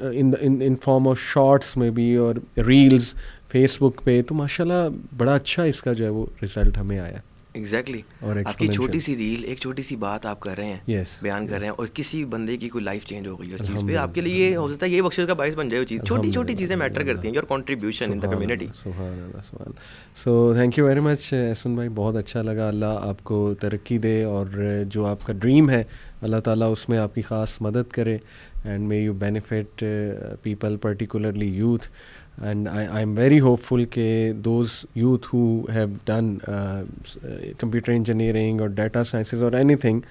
in form of shorts में भी और रील्स फेसबुक पे। तो माशाल्लाह बड़ा अच्छा इसका जो है वो रिजल्ट हमें आया।
एग्जैक्टली आपकी छोटी सी रील, एक छोटी सी बात आप कर रहे हैं, बयान कर रहे हैं और किसी बंदे की कोई लाइफ चेंज हो गई है उस चीज़ पे, आपके लिए हो सकता है ये बख्शिश का बाइस बन जाए वो चीज़। छोटी छोटी चीज़ें मैटर करती हैं, your contribution in the community.
So thank you very much Ehsan भाई, बहुत अच्छा लगा। अल्लाह आपको तरक्की दे और जो आपका ड्रीम है अल्लाह ताला उसमें आपकी ख़ास मदद करे, and may you benefit people particularly youth. And I'm very hopeful कि those youth who have done computer engineering or data sciences or anything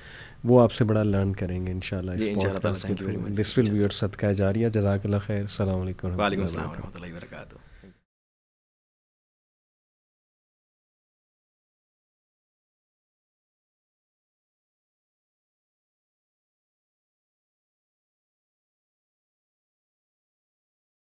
वो आपसे बड़ा लर्न करेंगे इंशाल्लाह इस पॉडकास्ट में। दिस विल बी योर सदका जारिया। जज़ाकल्लाह खैर। अस्सलाम वालेकुम।
वालेकुम अस्सलाम व रहमतुल्लाहि व बरकातहू।